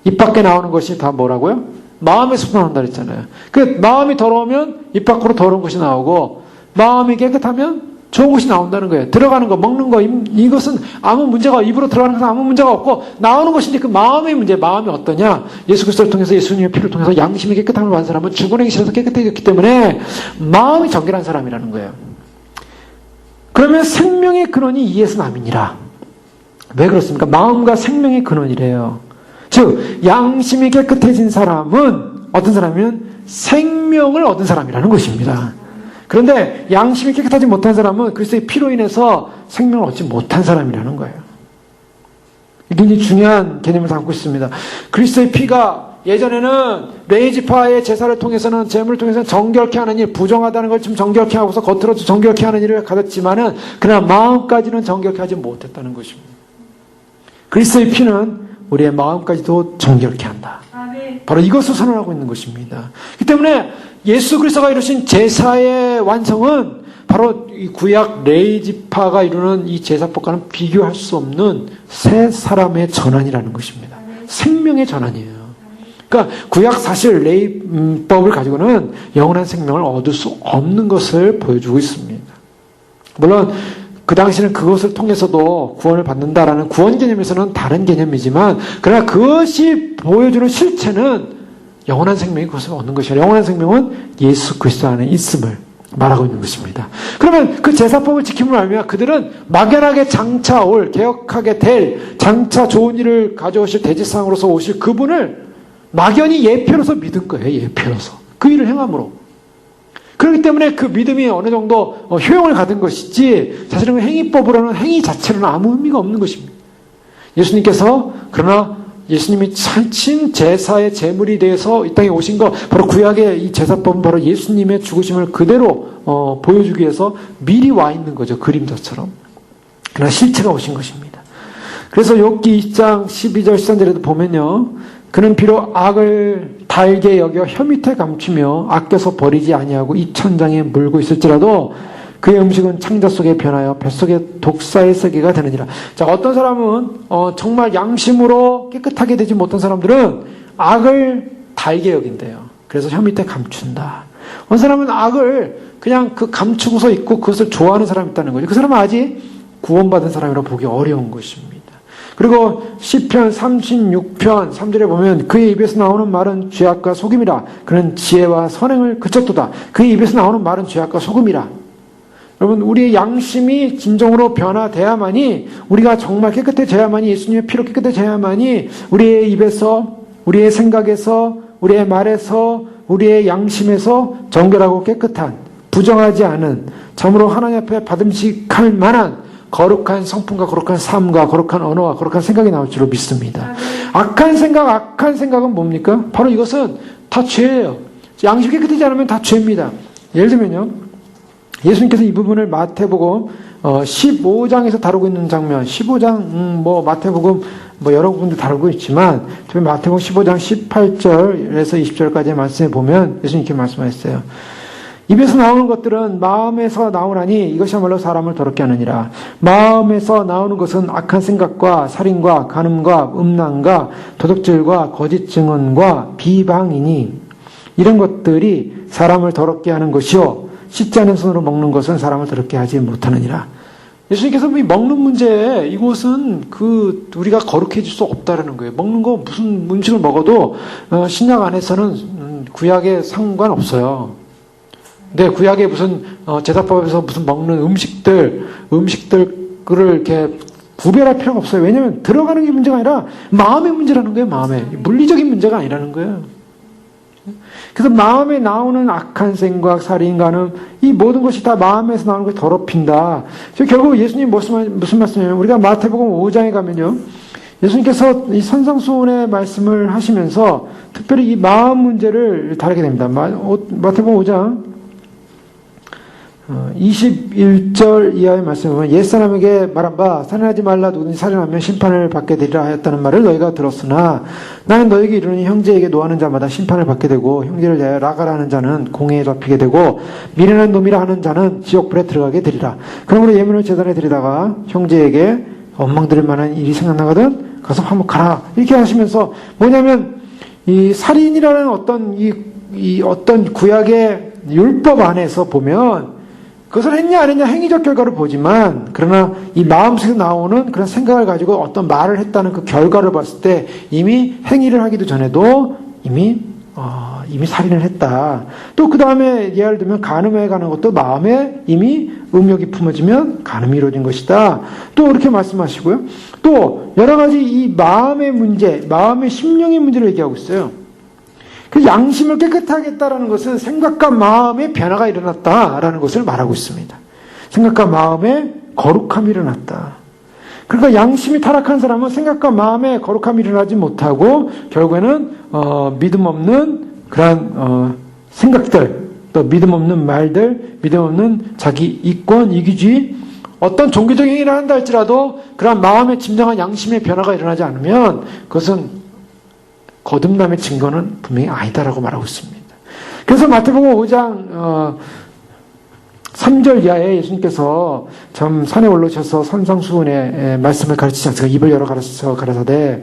입 밖에 나오는 것이 다 뭐라고요? 마음에서 나온다 그랬잖아요. 그 마음이 더러우면 입 밖으로 더러운 것이 나오고, 마음이 깨끗하면 좋은 것이 나온다는 거예요. 들어가는 거, 먹는 거, 이것은 아무 문제가, 입으로 들어가는 것은 아무 문제가 없고, 나오는 것인데 그 마음의 문제, 마음이 어떠냐? 예수 그리스도를 통해서, 예수님의 피를 통해서 양심이 깨끗함을 받은 사람은 죽은 행실에서 깨끗해졌기 때문에 마음이 정결한 사람이라는 거예요. 그러면 생명의 근원이 이에서 남이니라. 왜 그렇습니까? 마음과 생명의 근원이래요. 즉, 양심이 깨끗해진 사람은 어떤 사람이면 생명을 얻은 사람이라는 것입니다. 그런데 양심이 깨끗하지 못한 사람은 그리스도의 피로 인해서 생명을 얻지 못한 사람이라는 거예요. 굉장히 중요한 개념을 담고 있습니다. 그리스도의 피가 예전에는 레이지파의 제사를 통해서는, 제물을 통해서는 정결케 하는 일, 부정하다는 걸 좀 정결케 하고서 겉으로 정결케 하는 일을 가졌지만은, 그러나 마음까지는 정결케 하지 못했다는 것입니다. 그리스도의 피는 우리의 마음까지도 정결케 한다. 바로 이것을 선언하고 있는 것입니다. 그렇기 때문에 예수 그리스도가 이루신 제사의 완성은 바로 이 구약 레이지파가 이루는 이 제사법과는 비교할 수 없는 새 사람의 전환이라는 것입니다. 생명의 전환이에요. 그러니까 구약 사실 레이법을 가지고는 영원한 생명을 얻을 수 없는 것을 보여주고 있습니다. 물론 그 당시는 그것을 통해서도 구원을 받는다라는 구원 개념에서는 다른 개념이지만, 그러나 그것이 보여주는 실체는 영원한 생명이 그것을 얻는 것이에요. 영원한 생명은 예수 그리스도 안에 있음을 말하고 있는 것입니다. 그러면 그 제사법을 지킴을 알면 그들은 막연하게 장차 올, 개혁하게 될, 장차 좋은 일을 가져오실 대제사장으로서 오실 그분을 막연히 예표로서 믿은 거예요. 예표로서. 그 일을 행함으로. 그렇기 때문에 그 믿음이 어느 정도 효용을 갖은 것이지, 사실은 행위법으로는, 행위 자체로는 아무 의미가 없는 것입니다. 예수님께서, 그러나 예수님이 친 제사의 제물이 되어서 이 땅에 오신 것, 바로 구약의 이 제사법은 바로 예수님의 죽으심을 그대로 보여주기 위해서 미리 와 있는 거죠. 그림자처럼. 그러나 실체가 오신 것입니다. 그래서 욥기 20장 12절 13절에도 보면요, 그는 비록 악을 달게 여겨 혀 밑에 감추며 아껴서 버리지 아니하고 이 천장에 물고 있을지라도 그의 음식은 창자 속에 변하여 뱃속에 독사의 세계가 되느니라. 자, 어떤 사람은 정말 양심으로 깨끗하게 되지 못한 사람들은 악을 달게 여긴대요. 그래서 혀 밑에 감춘다. 어떤 사람은 악을 그냥 그 감추고서 있고 그것을 좋아하는 사람이 있다는 거죠. 그 사람은 아직 구원받은 사람이라고 보기 어려운 것입니다. 그리고 시편 36편 3절에 보면 그의 입에서 나오는 말은 죄악과 속임이라. 그는 지혜와 선행을 그쳤도다. 그의 입에서 나오는 말은 죄악과 속임이라. 여러분, 우리의 양심이 진정으로 변화돼야만이, 우리가 정말 깨끗해져야만이, 예수님의 피로 깨끗해져야만이 우리의 입에서, 우리의 생각에서, 우리의 말에서, 우리의 양심에서 정결하고 깨끗한, 부정하지 않은, 참으로 하나님 앞에 받음직할 만한 거룩한 성품과 거룩한 삶과 거룩한 언어와 거룩한 생각이 나올 줄로 믿습니다. 악한 생각은 뭡니까? 바로 이것은 다 죄예요. 양심이 깨끗하지 않으면 다 죄입니다. 예를 들면요, 예수님께서 이 부분을 마태복음 15장에서 다루고 있는 장면, 15장 마태복음 여러 군데 다루고 있지만, 특히 마태복음 15장 18절에서 20절까지의 말씀에 보면 예수님께 말씀하셨어요. 입에서 나오는 것들은 마음에서 나오나니 이것이야말로 사람을 더럽게 하느니라. 마음에서 나오는 것은 악한 생각과 살인과 간음과 음란과 도둑질과 거짓 증언과 비방이니 이런 것들이 사람을 더럽게 하는 것이요 씻지 않은 손으로 먹는 것은 사람을 더럽게 하지 못하느니라. 예수님께서 이 먹는 문제에 이것은 우리가 거룩해질 수 없다라는 거예요. 먹는 거 무슨 음식을 먹어도 신약 안에서는 구약에 상관없어요. 근데 구약에 무슨 제사법에서 무슨 먹는 음식들을 이렇게 구별할 필요가 없어요. 왜냐하면 들어가는 게 문제가 아니라 마음의 문제라는 거예요. 마음의 물리적인 문제가 아니라는 거예요. 그래서 마음에 나오는 악한 생각, 살인, 간음 이 모든 것이 다 마음에서 나오는 것이 더럽힌다. 결국 예수님 무슨 말씀이냐면 우리가 마태복음 5장에 가면요. 예수님께서 이 산상수훈의 말씀을 하시면서 특별히 이 마음 문제를 다루게 됩니다. 마태복음 5장 21절 이하의 말씀을 보면 옛사람에게 말한 바 살인하지 말라 누구든지 살인하면 심판을 받게 되리라 하였다는 말을 너희가 들었으나 나는 너희에게 이르노니 형제에게 노하는 자마다 심판을 받게 되고 형제를 대하여 라가라 하는 자는 공회에 잡히게 되고 미련한 놈이라 하는 자는 지옥불에 들어가게 되리라. 그러므로 예물을 제단에 드리다가 형제에게 원망드릴 만한 일이 생각나거든 가서 화목하라. 이렇게 하시면서 뭐냐면 이 살인이라는 어떤 구약의 율법 안에서 보면 그것을 했냐 안 했냐 행위적 결과를 보지만 그러나 이 마음속에서 나오는 그런 생각을 가지고 어떤 말을 했다는 그 결과를 봤을 때 이미 행위를 하기도 전에도 이미 살인을 했다. 또 그 다음에 예를 들면 간음에 가는 것도 마음에 이미 음욕이 품어지면 간음이 이루어진 것이다. 또 이렇게 말씀하시고요. 또 여러 가지 이 마음의 문제, 마음의 심령의 문제를 얘기하고 있어요. 그 양심을 깨끗하게 했다라는 것은 생각과 마음의 변화가 일어났다라는 것을 말하고 있습니다. 생각과 마음의 거룩함이 일어났다. 그러니까 양심이 타락한 사람은 생각과 마음의 거룩함이 일어나지 못하고 결국에는 믿음 없는 그러한 생각들, 또 믿음 없는 말들, 믿음 없는 자기 이권, 이기주의, 어떤 종교적인 행위를 한다 할지라도 그러한 마음의 진정한 양심의 변화가 일어나지 않으면 그것은 거듭남의 증거는 분명히 아니다라고 말하고 있습니다. 그래서 마태복음 5장 3절 이하에 예수님께서 참 산에 올라오셔서 산상수훈의 말씀을 가르치지 않습니까? 입을 열어 가라사대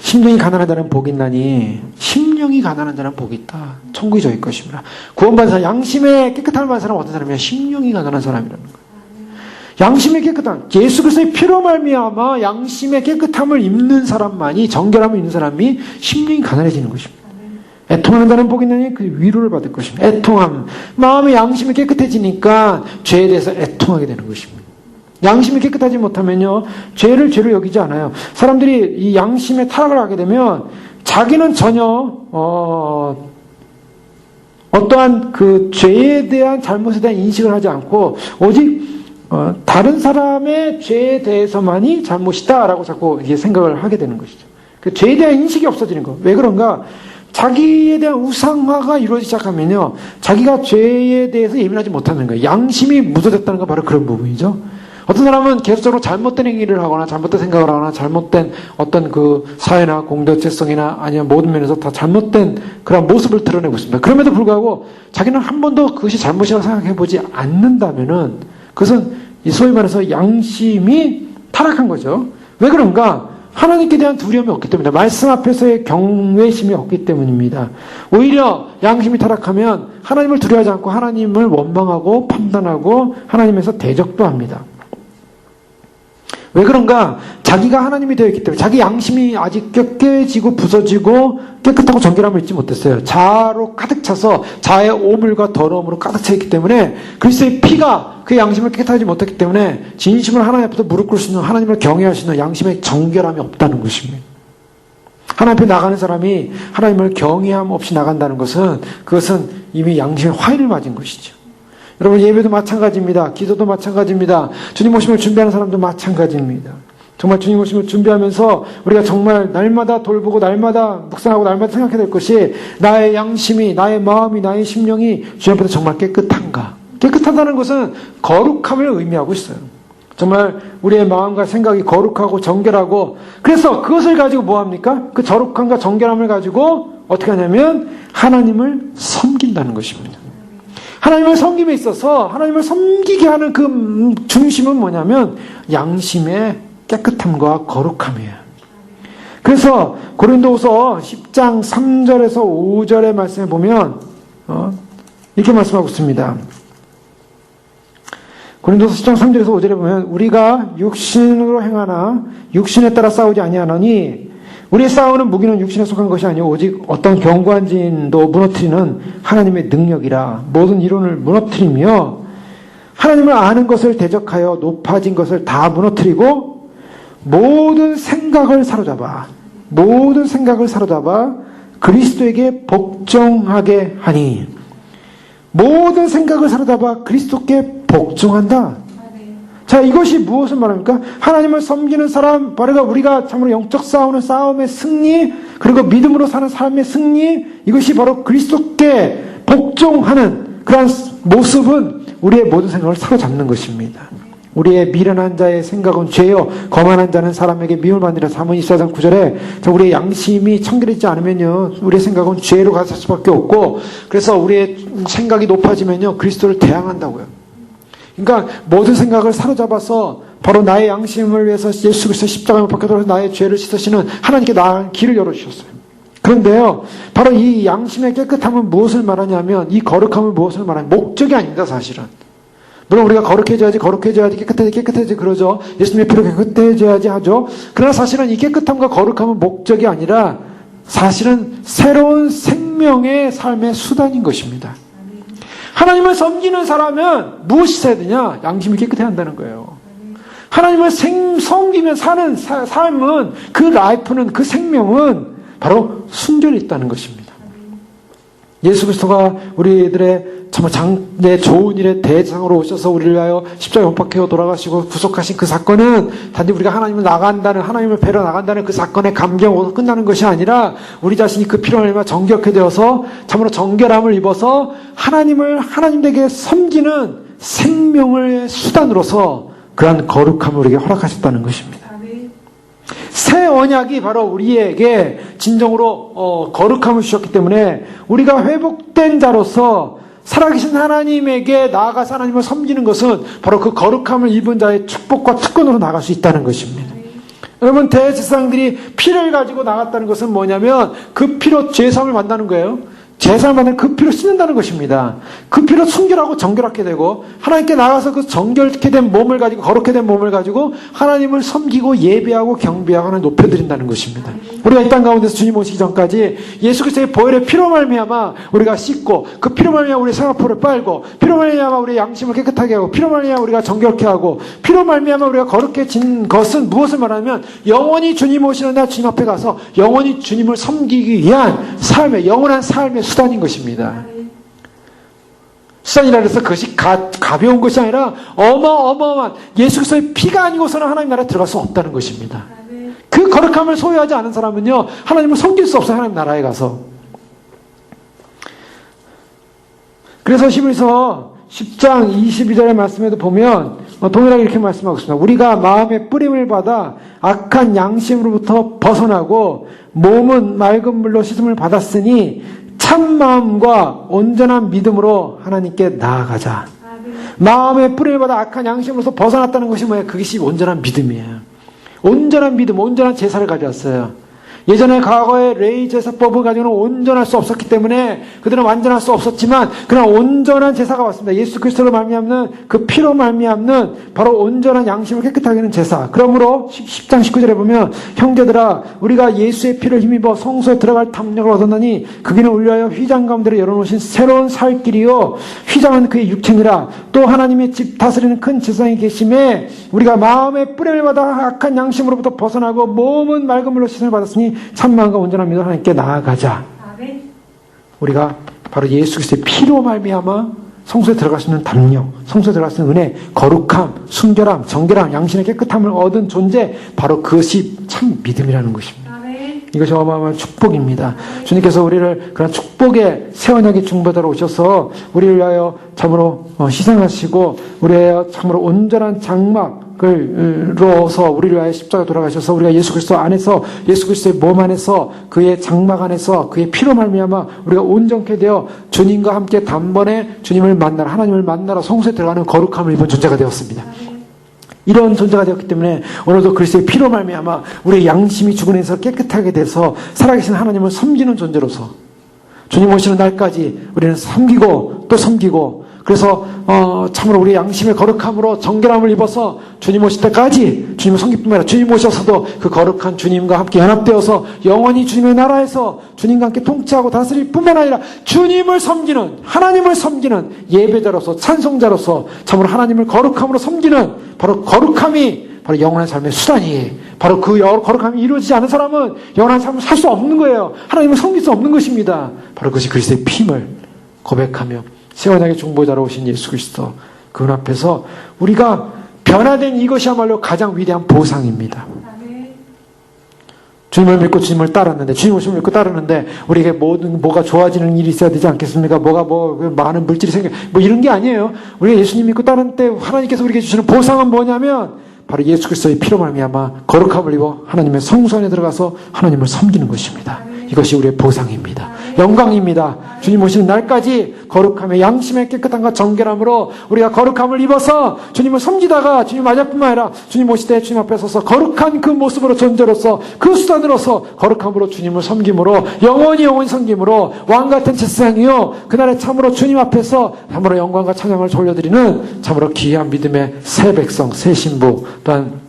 심령이 가난한 자는 복이 있나니 심령이 가난한 자는 복이 있다. 천국이 저희 것입니다. 구원받은 사람, 양심에 깨끗함을 받은 사람은 어떤 사람이냐? 심령이 가난한 사람이라는 거예요. 양심의 깨끗함, 예수 그리스도의 피로 말미암아 양심의 깨끗함을 입는 사람만이, 정결함을 입는 사람이 심령이 가난해지는 것입니다. 애통하는 자는 복이 있나니 그 위로를 받을 것입니다. 애통함, 마음의 양심이 깨끗해지니까 죄에 대해서 애통하게 되는 것입니다. 양심이 깨끗하지 못하면요 죄를 죄로 여기지 않아요. 사람들이 이 양심에 타락을 하게 되면 자기는 전혀 어떠한 그 죄에 대한 잘못에 대한 인식을 하지 않고 오직 다른 사람의 죄에 대해서만이 잘못이다라고 자꾸 이게 생각을 하게 되는 것이죠. 그 죄에 대한 인식이 없어지는 거. 왜 그런가? 자기에 대한 우상화가 이루어지기 시작하면요, 자기가 죄에 대해서 예민하지 못하는 거예요. 양심이 묻어졌다는 건 바로 그런 부분이죠. 어떤 사람은 계속적으로 잘못된 행위를 하거나 잘못된 생각을 하거나 잘못된 어떤 그 사회나 공동체성이나 아니면 모든 면에서 다 잘못된 그런 모습을 드러내고 있습니다. 그럼에도 불구하고 자기는 한 번도 그것이 잘못이라고 생각해보지 않는다면은 그것은 이 소위 말해서 양심이 타락한 거죠. 왜 그런가? 하나님께 대한 두려움이 없기 때문입니다. 말씀 앞에서의 경외심이 없기 때문입니다. 오히려 양심이 타락하면 하나님을 두려워하지 않고 하나님을 원망하고 판단하고 하나님에서 대적도 합니다. 왜 그런가? 자기가 하나님이 되어 있기 때문에 자기 양심이 아직 깨끗해지고 부서지고 깨끗하고 정결함을 잊지 못했어요. 자아로 가득 차서 자아의 오물과 더러움으로 가득 차 있기 때문에 그리스도의 피가 그 양심을 깨끗하지 못했기 때문에 진심으로 하나님 앞에서 무릎 꿇을 수 있는, 하나님을 경외할 수 있는 양심의 정결함이 없다는 것입니다. 하나님 앞에 나가는 사람이 하나님을 경외함 없이 나간다는 것은 그것은 이미 양심의 화해를 맞은 것이죠. 여러분, 예배도 마찬가지입니다. 기도도 마찬가지입니다. 주님 오심을 준비하는 사람도 마찬가지입니다. 정말 주님 오심을 준비하면서 우리가 정말 날마다 돌보고 날마다 묵상하고 날마다 생각해야 될 것이 나의 양심이, 나의 마음이, 나의 심령이 주님 앞에서 정말 깨끗한가? 깨끗하다는 것은 거룩함을 의미하고 있어요. 정말 우리의 마음과 생각이 거룩하고 정결하고, 그래서 그것을 가지고 뭐합니까? 그 거룩함과 정결함을 가지고 어떻게 하냐면 하나님을 섬긴다는 것입니다. 하나님을 섬김에 있어서 하나님을 섬기게 하는 그 중심은 뭐냐면 양심의 깨끗함과 거룩함이에요. 그래서 고린도후서 10장 3절에서 5절의 말씀에 보면 이렇게 말씀하고 있습니다. 고린도서 10장 3절에서 5절에 보면 우리가 육신으로 행하나 육신에 따라 싸우지 아니하노니 우리의 싸우는 무기는 육신에 속한 것이 아니오 오직 어떤 견고한 진도 무너뜨리는 하나님의 능력이라. 모든 이론을 무너뜨리며 하나님을 아는 것을 대적하여 높아진 것을 다 무너뜨리고 모든 생각을 사로잡아 그리스도에게 복종하게 하니. 모든 생각을 사로잡아 그리스도께 복종한다. 자, 이것이 무엇을 말합니까? 하나님을 섬기는 사람, 바로 우리가 참으로 영적 싸움의 승리, 그리고 믿음으로 사는 삶의 승리, 이것이 바로 그리스도께 복종하는 그러한 모습은 우리의 모든 생각을 사로잡는 것입니다. 우리의 미련한 자의 생각은 죄요, 거만한 자는 사람에게 미움을 받으리라. 사문 24장 9절에 우리의 양심이 청결하지 않으면요, 우리의 생각은 죄로 갈 수밖에 없고, 그래서 우리의 생각이 높아지면요, 그리스도를 대항한다고요. 그러니까 모든 생각을 사로잡아서 바로 나의 양심을 위해서 예수 그리스도 십자가에 못 박혀 돌아서 나의 죄를 씻으시는 하나님께 나아가는 길을 열어주셨어요. 그런데요, 바로 이 양심의 깨끗함은 무엇을 말하냐면, 이 거룩함은 무엇을 말하냐면 목적이 아닙니다, 사실은. 물론 우리가 거룩해져야지, 깨끗해야지 그러죠. 예수님의 피로 깨끗해져야지 하죠. 그러나 사실은 이 깨끗함과 거룩함은 목적이 아니라 사실은 새로운 생명의 삶의 수단인 것입니다. 하나님을 섬기는 사람은 무엇이 있어야 되냐? 양심이 깨끗해야 한다는 거예요. 하나님을 섬기면 사는 삶은, 그 라이프는, 그 생명은 바로 순결이 있다는 것입니다. 예수 그리스도가 우리들의 정말 장래 좋은 일의 대상으로 오셔서 우리를 위하여 십자가에 못 박혀 돌아가시고 구속하신 그 사건은 단지 우리가 하나님을 배러 나간다는 그 사건의 감격으로 끝나는 것이 아니라 우리 자신이 그 피로 말미암아 정결케 되어서 참으로 정결함을 입어서 하나님에게 섬기는 생명의 수단으로서 그러한 거룩함을 우리에게 허락하셨다는 것입니다. 새 언약이 바로 우리에게 진정으로 거룩함을 주셨기 때문에 우리가 회복된 자로서 살아계신 하나님에게 나아가서 하나님을 섬기는 것은 바로 그 거룩함을 입은 자의 축복과 특권으로 나갈 수 있다는 것입니다. 여러분, 대제사장들이 피를 가지고 나갔다는 것은 뭐냐면 그 피로 죄사함을 만나는 거예요. 제사를 만나는 그 피로 씻는다는 것입니다. 그 피로 순결하고 정결하게 되고 하나님께 나가서 그 정결케 된 몸을 가지고, 거룩케 된 몸을 가지고 하나님을 섬기고 예배하고 경배하고 하나님 높여드린다는 것입니다. 우리가 이 땅 가운데서 주님 오시기 전까지 예수 그리스도의 보혈의 피로 말미암아 우리가 씻고, 그 피로 말미암아 우리의 생활포를 빨고, 피로 말미암아 우리의 양심을 깨끗하게 하고, 피로 말미암아 우리가 정결케 하고, 피로 말미암아 우리가 거룩해진 것은 무엇을 말하면 영원히 주님 오시는 날 주님 앞에 가서 영원히 주님을 섬기기 위한 삶의, 영원한 삶의 수단인 것입니다. 수단이라 해서 그것이 가벼운 것이 아니라 어마어마한, 예수 그리스도의 피가 아니고서는 하나님 나라에 들어갈 수 없다는 것입니다. 그 거룩함을 소유하지 않은 사람은요, 하나님을 섬길 수 없어요, 하나님 나라에 가서. 그래서 히브리서 10장 22절의 말씀에도 보면 동일하게 이렇게 말씀하고 있습니다. 우리가 마음의 뿌림을 받아 악한 양심으로부터 벗어나고 몸은 맑은 물로 씻음을 받았으니 참 마음과 온전한 믿음으로 하나님께 나아가자. 마음의 뿌림을 받아 악한 양심으로서 벗어났다는 것이 뭐예요? 그것이 온전한 믿음이에요. 온전한 믿음, 온전한 제사를 가져왔어요. 예전에 과거의 레위 제사법을 가지고는 온전할 수 없었기 때문에 그들은 완전할 수 없었지만, 그러나 온전한 제사가 왔습니다. 예수 그리스도로 말미암는, 그 피로 말미암는 바로 온전한 양심을 깨끗하게 하는 제사. 그러므로 10장 19절에 보면 형제들아 우리가 예수의 피를 힘입어 성소에 들어갈 탐욕을 얻었나니 그 길은 우리하여 휘장 가운데로 열어놓으신 새로운 살 길이요 휘장은 그의 육체니라. 또 하나님의 집 다스리는 큰 제사장이 계심에 우리가 마음의 뿌림을 받아 악한 양심으로부터 벗어나고 몸은 맑은 물로 씻음을 받았으니 참마음과 온전한 믿음으로 하나님께 나아가자. 우리가 바로 예수 그리스도의 피로 말미암아 성소에 들어갈 수 있는 담력, 성소에 들어갈 수 있는 은혜, 거룩함, 순결함, 정결함, 양심의 깨끗함을 얻은 존재, 바로 그것이 참 믿음이라는 것입니다. 이것이 어마어마한 축복입니다. 주님께서 우리를 그런 축복의 새 언약의 중보자로 오셔서 우리를 위하여 참으로 희생하시고 우리를 위하여 참으로 온전한 장막으로서 우리를 위하여 십자가 돌아가셔서 우리가 예수 그리스도 안에서 예수 그리스도의 몸 안에서 그의 장막 안에서 그의 피로 말미암아 우리가 온전케 되어 주님과 함께 단번에 주님을 만나러 하나님을 만나러 성소에 들어가는 거룩함을 입은 존재가 되었습니다. 이런 존재가 되었기 때문에 오늘도 그리스도의 피로 말미암아 우리의 양심이 죽은 에서 깨끗하게 돼서 살아계신 하나님을 섬기는 존재로서 주님 오시는 날까지 우리는 섬기고 또 섬기고 그래서 참으로 우리의 양심의 거룩함으로 정결함을 입어서 주님 오실 때까지 주님을 섬기뿐만 아니라 주님 오셔서도 그 거룩한 주님과 함께 연합되어서 영원히 주님의 나라에서 주님과 함께 통치하고 다스릴 뿐만 아니라 주님을 섬기는 하나님을 섬기는 예배자로서 찬송자로서 참으로 하나님을 거룩함으로 섬기는 바로 거룩함이 바로 영원한 삶의 수단이 바로 그 거룩함이 이루어지지 않은 사람은 영원한 삶을 살 수 없는 거예요. 하나님을 섬길 수 없는 것입니다. 바로 그것이 그리스도의 피임을 고백하며 새 언약의 중보자로 오신 예수 그리스도 그 앞에서 우리가 변화된 이것이야말로 가장 위대한 보상입니다. 주님을 믿고 주님을 따랐는데 주님 오심을 믿고 따르는데 우리에게 뭐가 좋아지는 일이 있어야 되지 않겠습니까? 많은 물질이 이런 게 아니에요. 우리가 예수님 믿고 따르는 때 하나님께서 우리에게 주시는 보상은 뭐냐면 바로 예수 그리스도의 피로 말미암아 거룩함을 입어 하나님의 성소 안에 들어가서 하나님을 섬기는 것입니다. 이것이 우리의 보상입니다. 영광입니다. 주님 오시는 날까지 거룩함의 양심의 깨끗함과 정결함으로 우리가 거룩함을 입어서 주님을 섬기다가 주님 맞을뿐만 아니라 주님 오실 때 주님 앞에 서서 거룩한 그 모습으로 존재로서 그 수단으로서 거룩함으로 주님을 섬김으로 영원히 섬김으로 왕같은 제사장이요 그날에 참으로 주님 앞에서 참으로 영광과 찬양을 돌려드리는 참으로 귀한 믿음의 새 백성 새 신부 또한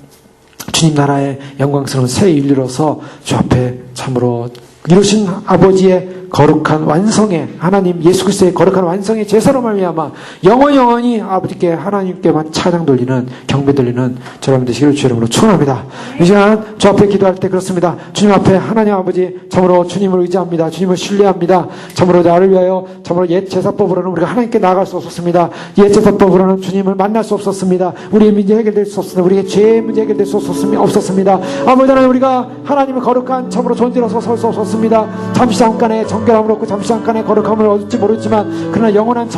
주님 나라의 영광스러운 새 인류로서 주 앞에 참으로 이루신 아버지의 거룩한 완성의 하나님 예수 그리스도의 거룩한 완성의 제사로 말미암아 영원히 아버지께 하나님께만 찬양 돌리는 경배 돌리는 저러분 되시기를 주 이름으로 축원합니다. 이 시간 주 앞에 기도할 때 그렇습니다. 주님 앞에 하나님 아버지 참으로 주님을 의지합니다. 주님을 신뢰합니다. 참으로 나를 위하여 참으로 옛 제사법으로는 우리가 하나님께 나아갈 수 없었습니다. 옛 제사법으로는 주님을 만날 수 없었습니다. 우리의 문제 해결될 수 없습니다. 우리의 죄의 문제 해결될 수 없었습니다. 아버지 하나님 우리가 하나님의 거룩한 참으로 존재로서 설 수 없었습니다. 잠시 잠깐의 정결함을 얻고 잠시 잠깐의 거룩함을 얻을지 모르지만 그러나 영원한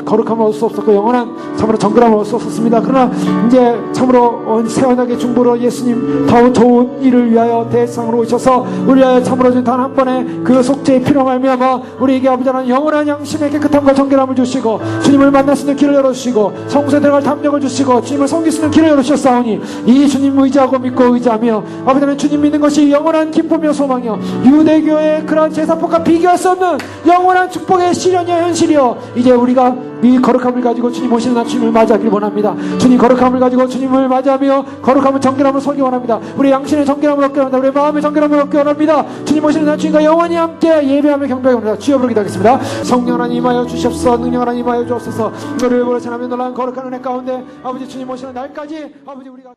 거룩함을 얻을 수 없었고 영원한 참으로 정결함을 얻을 수 없었습니다. 그러나 이제 참으로 새 언약의 중보로 예수님 더 좋은 일을 위하여 대상으로 오셔서 우리 위하여 참으로 단 한 번의 그 속죄의 피로 말미암아 우리에게 아버지 하나님 영원한 양심의 깨끗함과 정결함을 주시고 주님을 만날 수 있는 길을 열어주시고 성소에 들어갈 담력을 주시고 주님을 섬길 수 있는 길을 열어주셨사오니 이 주님 의지하고 믿고 의지하며 아버지 하나님 주님 믿는 것이 영원한 기쁨이요 소망이요 유대교의 그런 제사법과 비교할 수 없는 영원한 축복의 시련이요 현실이요 이제 우리가 이 거룩함을 가지고 주님 오시는 날 주님을 맞이하길 원합니다. 주님 거룩함을 가지고 주님을 맞이하며 거룩함을 정결함을 설기 원합니다. 우리 양심의 정결함을 얻기 원합니다. 우리 마음의 정결함을 얻기 원합니다. 주님 오시는 날 주님과 영원히 함께 예배하며 경배하기 원합니다. 주여 부르기 하겠습니다. 성령 하나님 임하여 주시옵소서. 능력 하나님 임하여 주옵소서. 너를 보러 전하며 놀라운 거룩한 은혜 가운데 아버지 주님 오시는 날까지 아버지 우리가